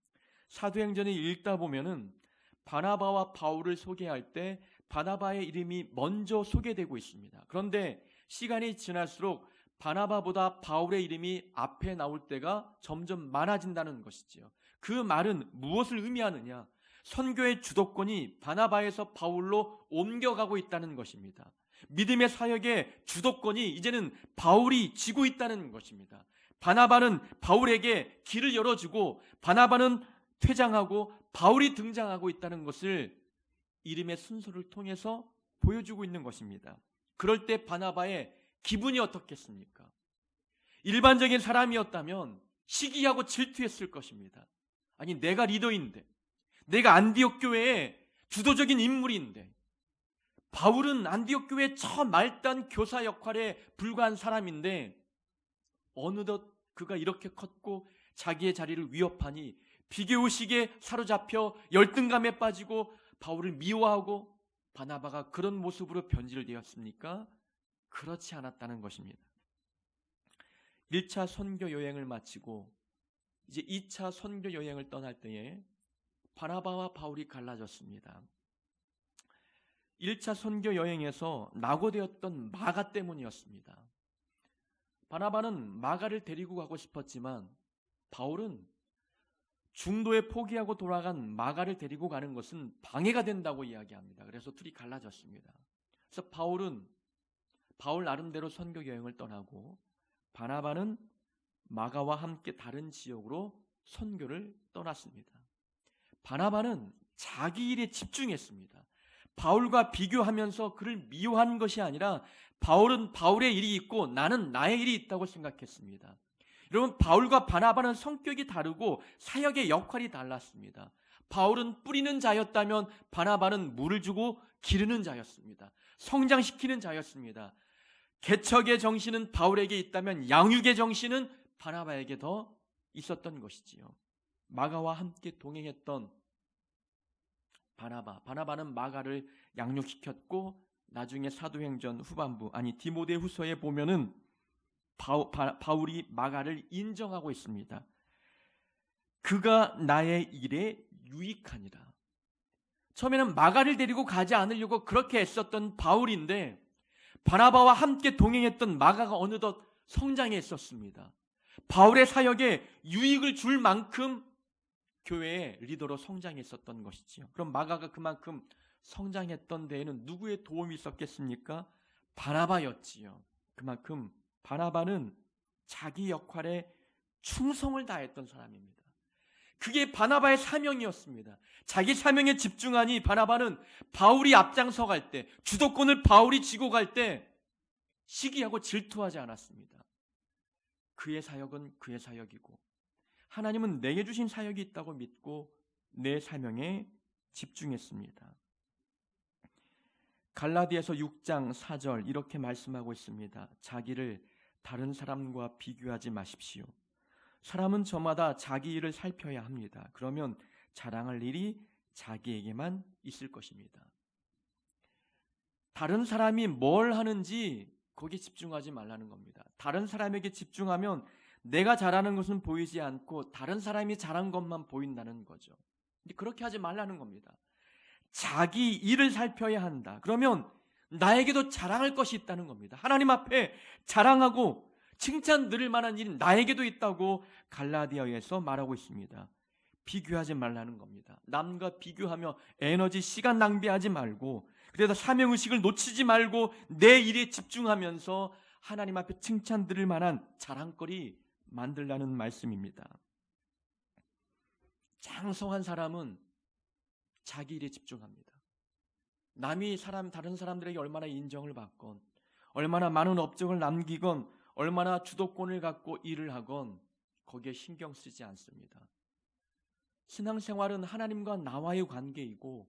사도행전을 읽다 보면은 바나바와 바울을 소개할 때 바나바의 이름이 먼저 소개되고 있습니다. 그런데 시간이 지날수록 바나바보다 바울의 이름이 앞에 나올 때가 점점 많아진다는 것이지요. 그 말은 무엇을 의미하느냐? 선교의 주도권이 바나바에서 바울로 옮겨가고 있다는 것입니다. 믿음의 사역의 주도권이 이제는 바울이 쥐고 있다는 것입니다. 바나바는 바울에게 길을 열어주고 바나바는 퇴장하고 바울이 등장하고 있다는 것을 이름의 순서를 통해서 보여주고 있는 것입니다. 그럴 때 바나바의 기분이 어떻겠습니까? 일반적인 사람이었다면 시기하고 질투했을 것입니다. 아니, 내가 리더인데, 내가 안디옥 교회의 주도적인 인물인데, 바울은 안디옥 교회의 저 말단 교사 역할에 불과한 사람인데 어느덧 그가 이렇게 컸고 자기의 자리를 위협하니 비교의식에 사로잡혀 열등감에 빠지고 바울을 미워하고 바나바가 그런 모습으로 변질되었습니까? 그렇지 않았다는 것입니다. 1차 선교 여행을 마치고 이제 2차 선교 여행을 떠날 때에 바나바와 바울이 갈라졌습니다. 1차 선교 여행에서 낙오되었던 마가 때문이었습니다. 바나바는 마가를 데리고 가고 싶었지만 바울은 중도에 포기하고 돌아간 마가를 데리고 가는 것은 방해가 된다고 이야기합니다. 그래서 둘이 갈라졌습니다. 그래서 바울 나름대로 선교 여행을 떠나고 바나바는 마가와 함께 다른 지역으로 선교를 떠났습니다. 바나바는 자기 일에 집중했습니다. 바울과 비교하면서 그를 미워한 것이 아니라 바울은 바울의 일이 있고 나는 나의 일이 있다고 생각했습니다. 여러분, 바울과 바나바는 성격이 다르고 사역의 역할이 달랐습니다. 바울은 뿌리는 자였다면 바나바는 물을 주고 기르는 자였습니다. 성장시키는 자였습니다. 개척의 정신은 바울에게 있다면 양육의 정신은 바나바에게 더 있었던 것이지요. 마가와 함께 동행했던 바나바는 마가를 양육시켰고 나중에 사도행전 후반부, 디모데후서에 보면은 바울이 마가를 인정하고 있습니다. 그가 나의 일에 유익하니라. 처음에는 마가를 데리고 가지 않으려고 그렇게 애썼던 바울인데 바나바와 함께 동행했던 마가가 어느덧 성장했었습니다. 바울의 사역에 유익을 줄 만큼 교회의 리더로 성장했었던 것이지요. 그럼 마가가 그만큼 성장했던 데에는 누구의 도움이 있었겠습니까? 바나바였지요. 그만큼 바나바는 자기 역할에 충성을 다했던 사람입니다. 그게 바나바의 사명이었습니다. 자기 사명에 집중하니 바나바는 바울이 앞장서 갈 때, 주도권을 바울이 쥐고 갈 때 시기하고 질투하지 않았습니다. 그의 사역은 그의 사역이고 하나님은 내게 주신 사역이 있다고 믿고 내 사명에 집중했습니다. 갈라디아서 6장 4절 이렇게 말씀하고 있습니다. 자기를 다른 사람과 비교하지 마십시오. 사람은 저마다 자기 일을 살펴야 합니다. 그러면 자랑할 일이 자기에게만 있을 것입니다. 다른 사람이 뭘 하는지 거기에 집중하지 말라는 겁니다. 다른 사람에게 집중하면 내가 잘하는 것은 보이지 않고 다른 사람이 잘한 것만 보인다는 거죠. 근데 그렇게 하지 말라는 겁니다. 자기 일을 살펴야 한다. 그러면 나에게도 자랑할 것이 있다는 겁니다. 하나님 앞에 자랑하고 칭찬 들을 만한 일이 나에게도 있다고 갈라디아에서 말하고 있습니다. 비교하지 말라는 겁니다. 남과 비교하며 에너지, 시간 낭비하지 말고 그래서 사명의식을 놓치지 말고 내 일에 집중하면서 하나님 앞에 칭찬 들을 만한 자랑거리 만들라는 말씀입니다. 장성한 사람은 자기 일에 집중합니다. 다른 사람들에게 얼마나 인정을 받건 얼마나 많은 업적을 남기건 얼마나 주도권을 갖고 일을 하건 거기에 신경 쓰지 않습니다. 신앙생활은 하나님과 나와의 관계이고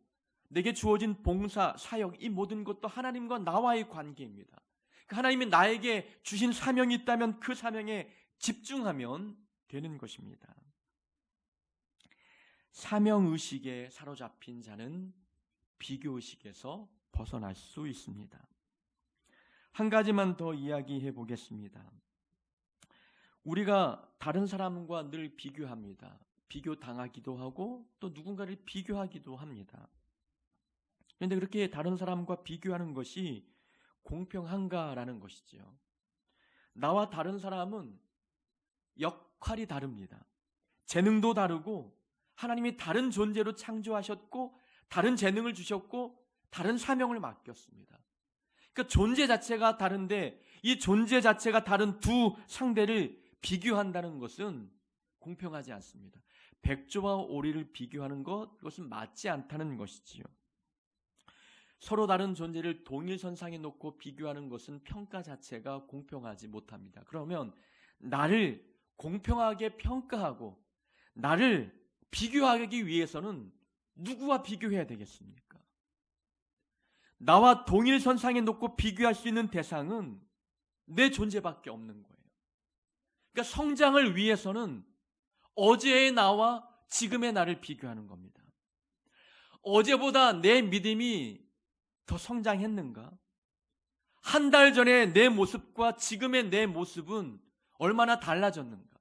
내게 주어진 봉사, 사역 이 모든 것도 하나님과 나와의 관계입니다. 하나님이 나에게 주신 사명이 있다면 그 사명에 집중하면 되는 것입니다. 사명의식에 사로잡힌 자는 비교의식에서 벗어날 수 있습니다. 한 가지만 더 이야기해 보겠습니다. 우리가 다른 사람과 늘 비교합니다. 비교당하기도 하고 또 누군가를 비교하기도 합니다. 그런데 그렇게 다른 사람과 비교하는 것이 공평한가라는 것이죠. 나와 다른 사람은 역할이 다릅니다. 재능도 다르고 하나님이 다른 존재로 창조하셨고 다른 재능을 주셨고 다른 사명을 맡겼습니다. 그러니까 존재 자체가 다른데 이 존재 자체가 다른 두 상대를 비교한다는 것은 공평하지 않습니다. 백조와 오리를 비교하는 것, 그것은 맞지 않다는 것이지요. 서로 다른 존재를 동일선상에 놓고 비교하는 것은 평가 자체가 공평하지 못합니다. 그러면 나를 공평하게 평가하고 나를 비교하기 위해서는 누구와 비교해야 되겠습니까? 나와 동일선상에 놓고 비교할 수 있는 대상은 내 존재밖에 없는 거예요. 그러니까 성장을 위해서는 어제의 나와 지금의 나를 비교하는 겁니다. 어제보다 내 믿음이 더 성장했는가? 한 달 전에 내 모습과 지금의 내 모습은 얼마나 달라졌는가?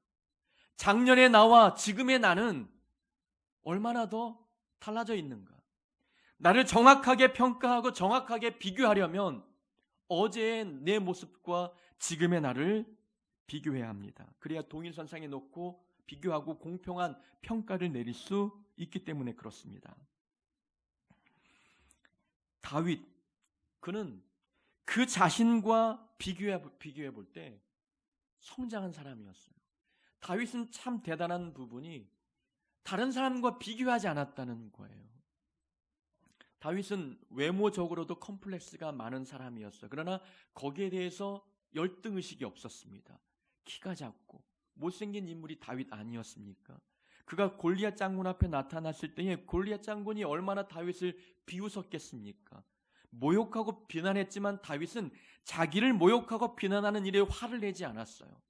작년의 나와 지금의 나는 얼마나 더 달라져 있는가? 나를 정확하게 평가하고 정확하게 비교하려면 어제의 내 모습과 지금의 나를 비교해야 합니다. 그래야 동일선상에 놓고 비교하고 공평한 평가를 내릴 수 있기 때문에 그렇습니다. 다윗, 그는 그 자신과 비교해 볼 때 성장한 사람이었어요. 다윗은 참 대단한 부분이 다른 사람과 비교하지 않았다는 거예요. 다윗은 외모적으로도 컴플렉스가 많은 사람이었어요. 그러나 거기에 대해서 열등의식이 없었습니다. 키가 작고 못생긴 인물이 다윗 아니었습니까? 그가 골리앗 장군 앞에 나타났을 때에 골리앗 장군이 얼마나 다윗을 비웃었겠습니까? 모욕하고 비난했지만 다윗은 자기를 모욕하고 비난하는 일에 화를 내지 않았어요.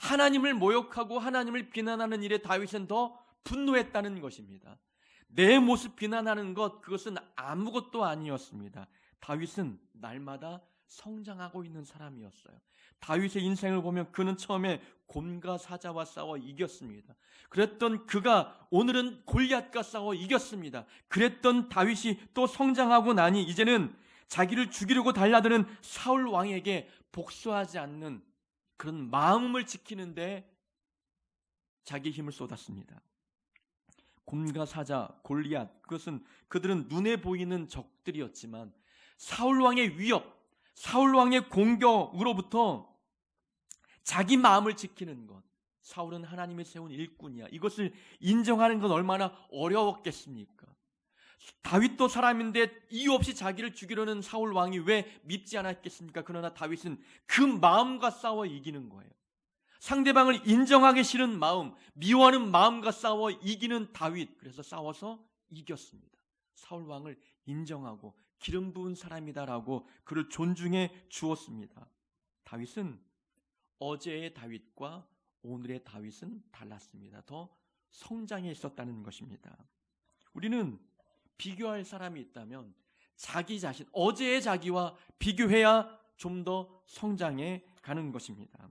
하나님을 모욕하고 하나님을 비난하는 일에 다윗은 더 분노했다는 것입니다. 내 모습 비난하는 것, 그것은 아무것도 아니었습니다. 다윗은 날마다 성장하고 있는 사람이었어요. 다윗의 인생을 보면 그는 처음에 곰과 사자와 싸워 이겼습니다. 그랬던 그가 오늘은 골리앗과 싸워 이겼습니다. 그랬던 다윗이 또 성장하고 나니 이제는 자기를 죽이려고 달려드는 사울 왕에게 복수하지 않는 그런 마음을 지키는데 자기 힘을 쏟았습니다. 곰과 사자, 골리앗, 그들은 눈에 보이는 적들이었지만 사울 왕의 위협, 사울 왕의 공격으로부터 자기 마음을 지키는 것, 사울은 하나님이 세운 일꾼이야, 이것을 인정하는 건 얼마나 어려웠겠습니까? 다윗도 사람인데 이유 없이 자기를 죽이려는 사울 왕이 왜 밉지 않았겠습니까? 그러나 다윗은 그 마음과 싸워 이기는 거예요. 상대방을 인정하기 싫은 마음, 미워하는 마음과 싸워 이기는 다윗. 그래서 싸워서 이겼습니다. 사울 왕을 인정하고 기름 부은 사람이다라고 그를 존중해 주었습니다. 다윗은 어제의 다윗과 오늘의 다윗은 달랐습니다. 더 성장해 있었다는 것입니다. 우리는 비교할 사람이 있다면 자기 자신, 어제의 자기와 비교해야 좀 더 성장해 가는 것입니다.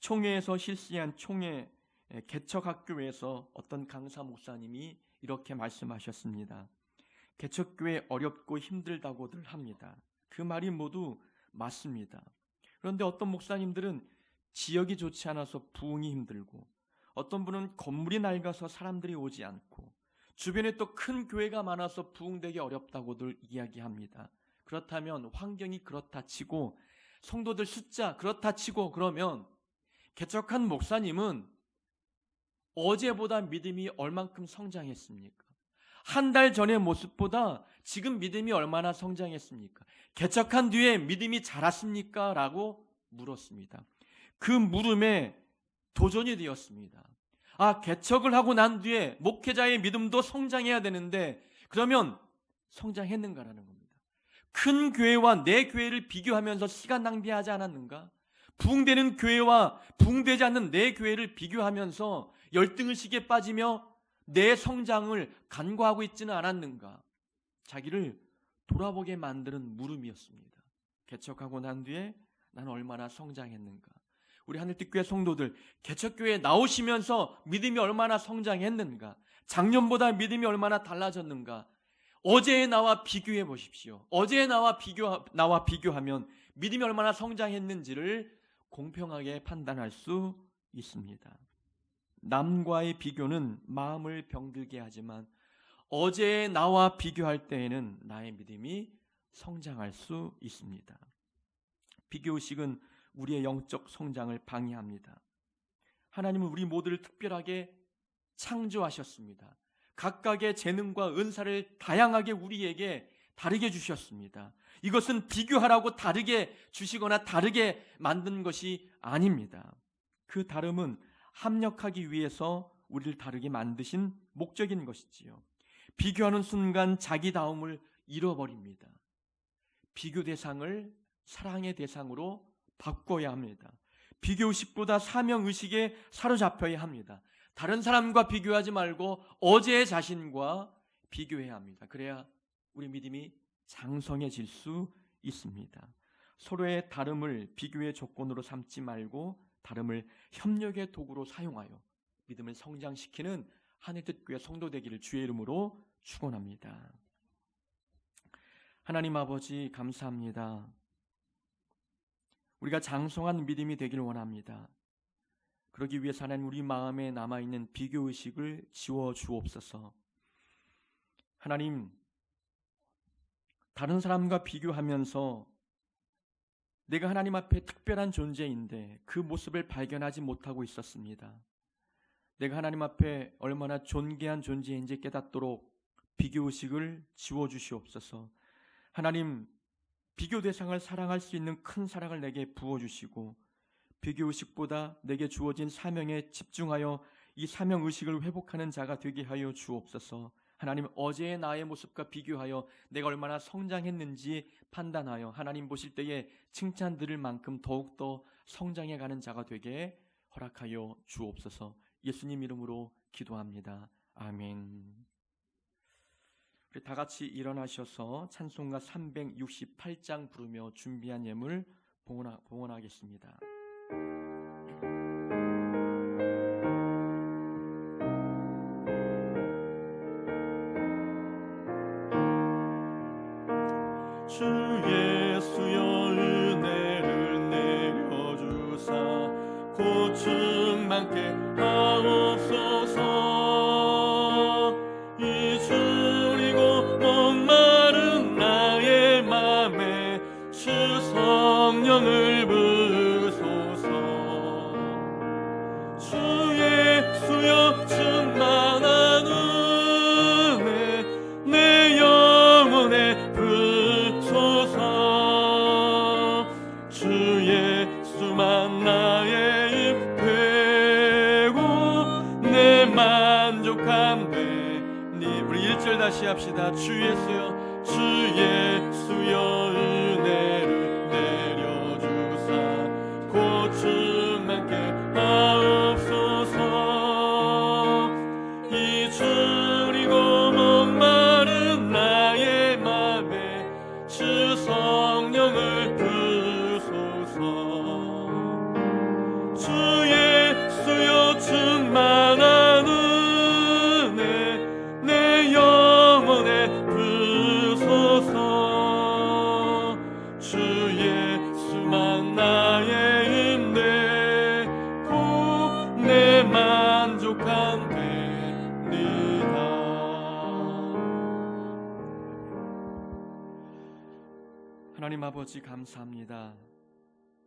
총회에서 실시한 총회 개척학교에서 어떤 강사 목사님이 이렇게 말씀하셨습니다. 개척교회 어렵고 힘들다고들 합니다. 그 말이 모두 맞습니다. 그런데 어떤 목사님들은 지역이 좋지 않아서 부흥이 힘들고, 어떤 분은 건물이 낡아서 사람들이 오지 않고, 주변에 또 큰 교회가 많아서 부흥되기 어렵다고들 이야기합니다. 그렇다면 환경이 그렇다 치고, 성도들 숫자 그렇다 치고, 그러면 개척한 목사님은 어제보다 믿음이 얼만큼 성장했습니까? 한 달 전의 모습보다 지금 믿음이 얼마나 성장했습니까? 개척한 뒤에 믿음이 자랐습니까? 라고 물었습니다. 그 물음에 도전이 되었습니다. 개척을 하고 난 뒤에 목회자의 믿음도 성장해야 되는데 그러면 성장했는가라는 겁니다. 큰 교회와 내 교회를 비교하면서 시간 낭비하지 않았는가? 부흥되는 교회와 부흥되지 않는 내 교회를 비교하면서 열등의식에 빠지며 내 성장을 간과하고 있지는 않았는가? 자기를 돌아보게 만드는 물음이었습니다. 개척하고 난 뒤에 나는 얼마나 성장했는가? 우리 하늘빛교회 성도들, 개척교회에 나오시면서 믿음이 얼마나 성장했는가? 작년보다 믿음이 얼마나 달라졌는가? 어제의 나와 비교해 보십시오. 어제의 나와 비교하면 믿음이 얼마나 성장했는지를 공평하게 판단할 수 있습니다. 남과의 비교는 마음을 병들게 하지만 어제의 나와 비교할 때에는 나의 믿음이 성장할 수 있습니다. 비교의식은 우리의 영적 성장을 방해합니다. 하나님은 우리 모두를 특별하게 창조하셨습니다. 각각의 재능과 은사를 다양하게 우리에게 다르게 주셨습니다. 이것은 비교하라고 다르게 주시거나 다르게 만든 것이 아닙니다. 그 다름은 합력하기 위해서 우리를 다르게 만드신 목적인 것이지요. 비교하는 순간 자기다움을 잃어버립니다. 비교 대상을 사랑의 대상으로 바꿔야 합니다. 비교의식보다 사명의식에 사로잡혀야 합니다. 다른 사람과 비교하지 말고 어제의 자신과 비교해야 합니다. 그래야 우리 믿음이 장성해질 수 있습니다. 서로의 다름을 비교의 조건으로 삼지 말고 다름을 협력의 도구로 사용하여 믿음을 성장시키는 하늘빛교회 성도 되기를 주의 이름으로 축원합니다. 하나님 아버지 감사합니다. 우리가 장성한 믿음이 되기를 원합니다. 그러기 위해서 하나님 우리 마음에 남아있는 비교의식을 지워주옵소서. 하나님, 다른 사람과 비교하면서 내가 하나님 앞에 특별한 존재인데 그 모습을 발견하지 못하고 있었습니다. 내가 하나님 앞에 얼마나 존귀한 존재인지 깨닫도록 비교의식을 지워주시옵소서. 하나님, 비교 대상을 사랑할 수 있는 큰 사랑을 내게 부어주시고 비교의식보다 내게 주어진 사명에 집중하여 이 사명의식을 회복하는 자가 되게 하여 주옵소서. 하나님, 어제의 나의 모습과 비교하여 내가 얼마나 성장했는지 판단하여 하나님 보실 때에 칭찬 드릴 만큼 더욱더 성장해가는 자가 되게 허락하여 주옵소서. 예수님 이름으로 기도합니다. 아멘. 우리 다 같이 일어나셔서 찬송가 368장 부르며 준비한 예물 봉헌하겠습니다. 주 예수여 은혜를 내려주사 고충 많게 하옵소서. 이 줄이고 목마른 나의 맘에 주 성령을 부으소서. 주 예수여 충만한 은혜 내 영혼에 부소서. 주 예수만 나의 입 되고 내 만족함 되니. 우리 1절 다시 합시다. 주 예수여 주 예수여 은혜를 내려주사 고충 많게 하옵소서. 이 줄이고 목마른 나의 맘에 주 성령을 부소서. 주 예수여 충만한 은혜 내 영혼에 부소서. 주 예수만 나의 힘 되고 내 만족함 됩니다. 하나님 아버지 감사합니다.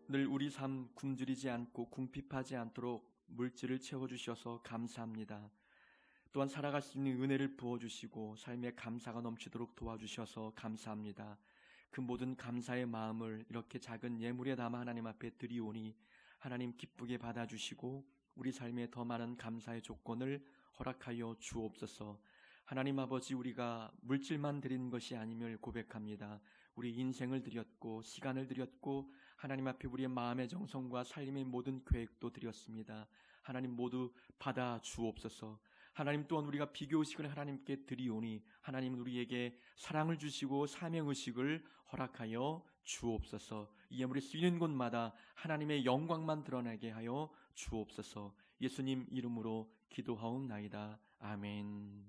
늘 우리 삶 굶주리지 않고 궁핍하지 않도록 물질을 채워주셔서 감사합니다. 또한 살아갈 수 있는 은혜를 부어주시고 삶에 감사가 넘치도록 도와주셔서 감사합니다. 그 모든 감사의 마음을 이렇게 작은 예물에 담아 하나님 앞에 드리오니 하나님 기쁘게 받아주시고 우리 삶에 더 많은 감사의 조건을 허락하여 주옵소서. 하나님 아버지, 우리가 물질만 드린 것이 아님을 고백합니다. 우리 인생을 드렸고 시간을 드렸고 하나님 앞에 우리의 마음의 정성과 삶의 모든 계획도 드렸습니다. 하나님 모두 받아 주옵소서. 하나님 또한 우리가 비교의식을 하나님께 드리오니 하나님은 우리에게 사랑을 주시고 사명의식을 허락하여 주옵소서. 이 예물이 쓰이는 곳마다 하나님의 영광만 드러나게 하여 주옵소서. 예수님 이름으로 기도하옵나이다. 아멘.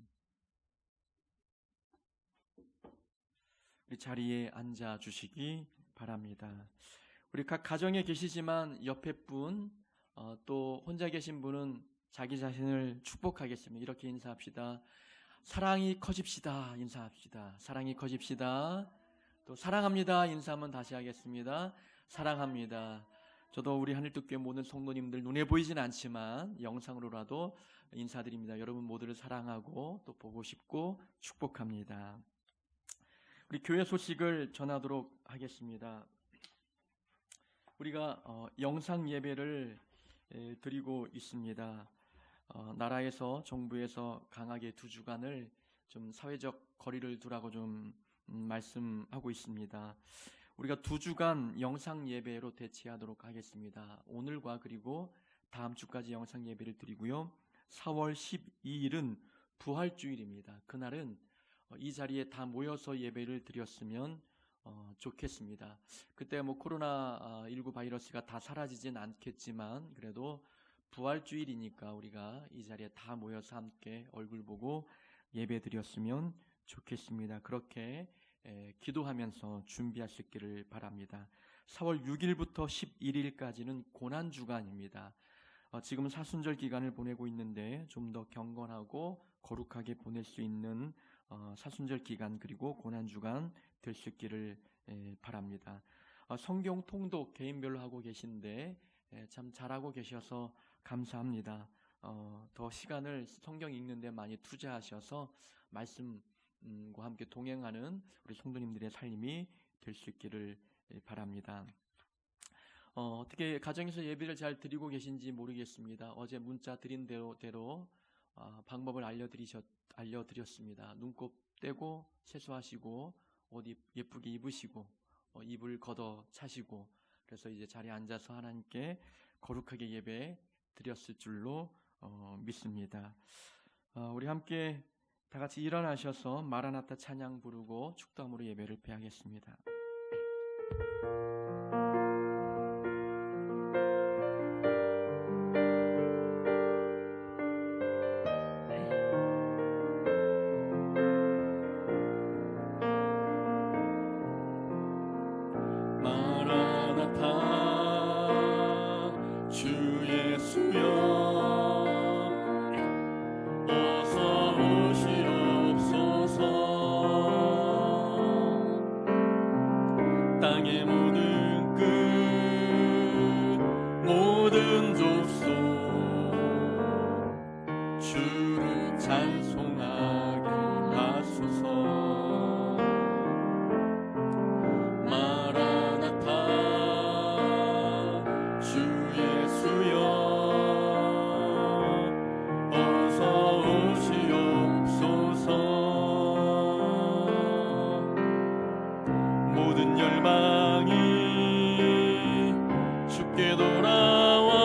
우리 자리에 앉아 주시기 바랍니다. 우리 각 가정에 계시지만 옆에 분, 또 혼자 계신 분은 자기 자신을 축복하겠습니다. 이렇게 인사합시다. 사랑이 커집시다. 인사합시다. 사랑이 커집시다. 또 사랑합니다. 인사하면 다시 하겠습니다. 사랑합니다. 저도 우리 하늘특교회 모든 성도님들 눈에 보이진 않지만 영상으로라도 인사드립니다. 여러분 모두를 사랑하고 또 보고 싶고 축복합니다. 우리 교회 소식을 전하도록 하겠습니다. 우리가 영상 예배를 드리고 있습니다. 나라에서 정부에서 강하게 2주간을 좀 사회적 거리를 두라고 좀 말씀하고 있습니다. 우리가 2주간 영상 예배로 대체하도록 하겠습니다. 오늘과 그리고 다음 주까지 영상 예배를 드리고요. 4월 12일은 부활주일입니다. 그날은 이 자리에 다 모여서 예배를 드렸으면 좋겠습니다. 그때 코로나19 바이러스가 다 사라지진 않겠지만 그래도 부활주일이니까 우리가 이 자리에 다 모여서 함께 얼굴 보고 예배 드렸으면 좋겠습니다. 그렇게 기도하면서 준비할 수 있기를 바랍니다. 4월 6일부터 11일까지는 고난주간입니다. 지금 사순절 기간을 보내고 있는데 좀 더 경건하고 거룩하게 보낼 수 있는 사순절 기간 그리고 고난주간 될 수 있기를 바랍니다. 성경 통독 개인별로 하고 계신데 참 잘하고 계셔서 감사합니다. 더 시간을 성경 읽는 데 많이 투자하셔서 말씀과 함께 동행하는 우리 성도님들의 삶이 될 수 있기를 바랍니다. 어떻게 가정에서 예배를 잘 드리고 계신지 모르겠습니다. 어제 문자 드린 대로 방법을 알려드렸습니다. 눈곱 떼고 세수하시고 옷 예쁘게 입으시고 이불 걷어 차시고, 그래서 이제 자리에 앉아서 하나님께 거룩하게 예배 드렸을 줄로 믿습니다. 우리 함께 다 같이 일어나셔서 마라나타 찬양 부르고 축도함으로 예배를 폐하겠습니다. 주 예수여 어서 오시옵소서. 땅의 모든 끝 모든 족속 주를 찬송하게 하소서. 모든 열방이 주께 돌아와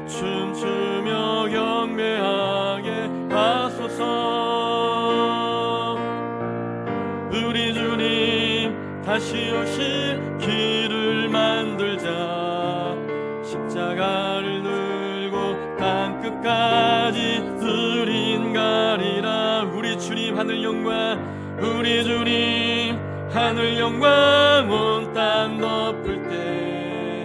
춤추며 경배하게 하소서. 우리 주님 다시 오실 길을 만들자. 십자가를 들고 땅끝까지 들인 가리라. 우리 주님 하늘 영광, 우리 주님 하늘 영광 온 땅 덮을 때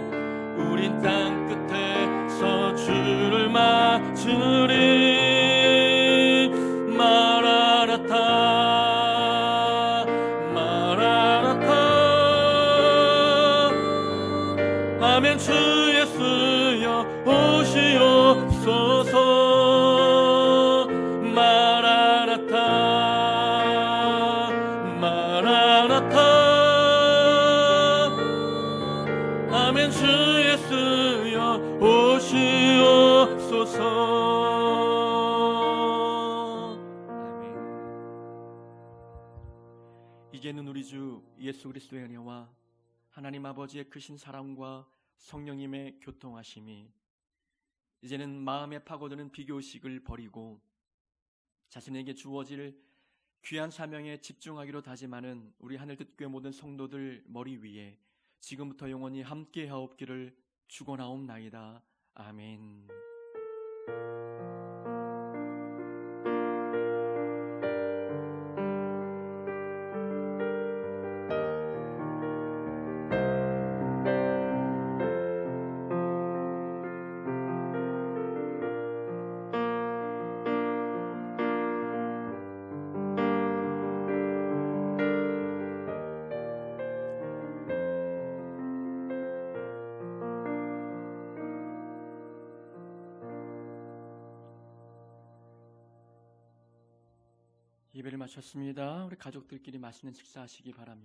우린 땅 끝에서 주를 맞으리. 마라나타 마라나타 아멘. 주 예수여 오시옵소서. 마라나타 아멘. 주 예수여 오시옵소서. 아멘. 이제는 우리 주 예수 그리스도의 은혜와 하나님 아버지의 크신 사랑과 성령님의 교통하심이 이제는 마음에 파고드는 비교식을 버리고 자신에게 주어질 귀한 사명에 집중하기로 다짐하는 우리 하늘빛교회 모든 성도들 머리 위에 지금부터 영원히 함께 하옵기를 축원하옵나이다. 아멘. 예배를 마쳤습니다. 우리 가족들끼리 맛있는 식사하시기 바랍니다.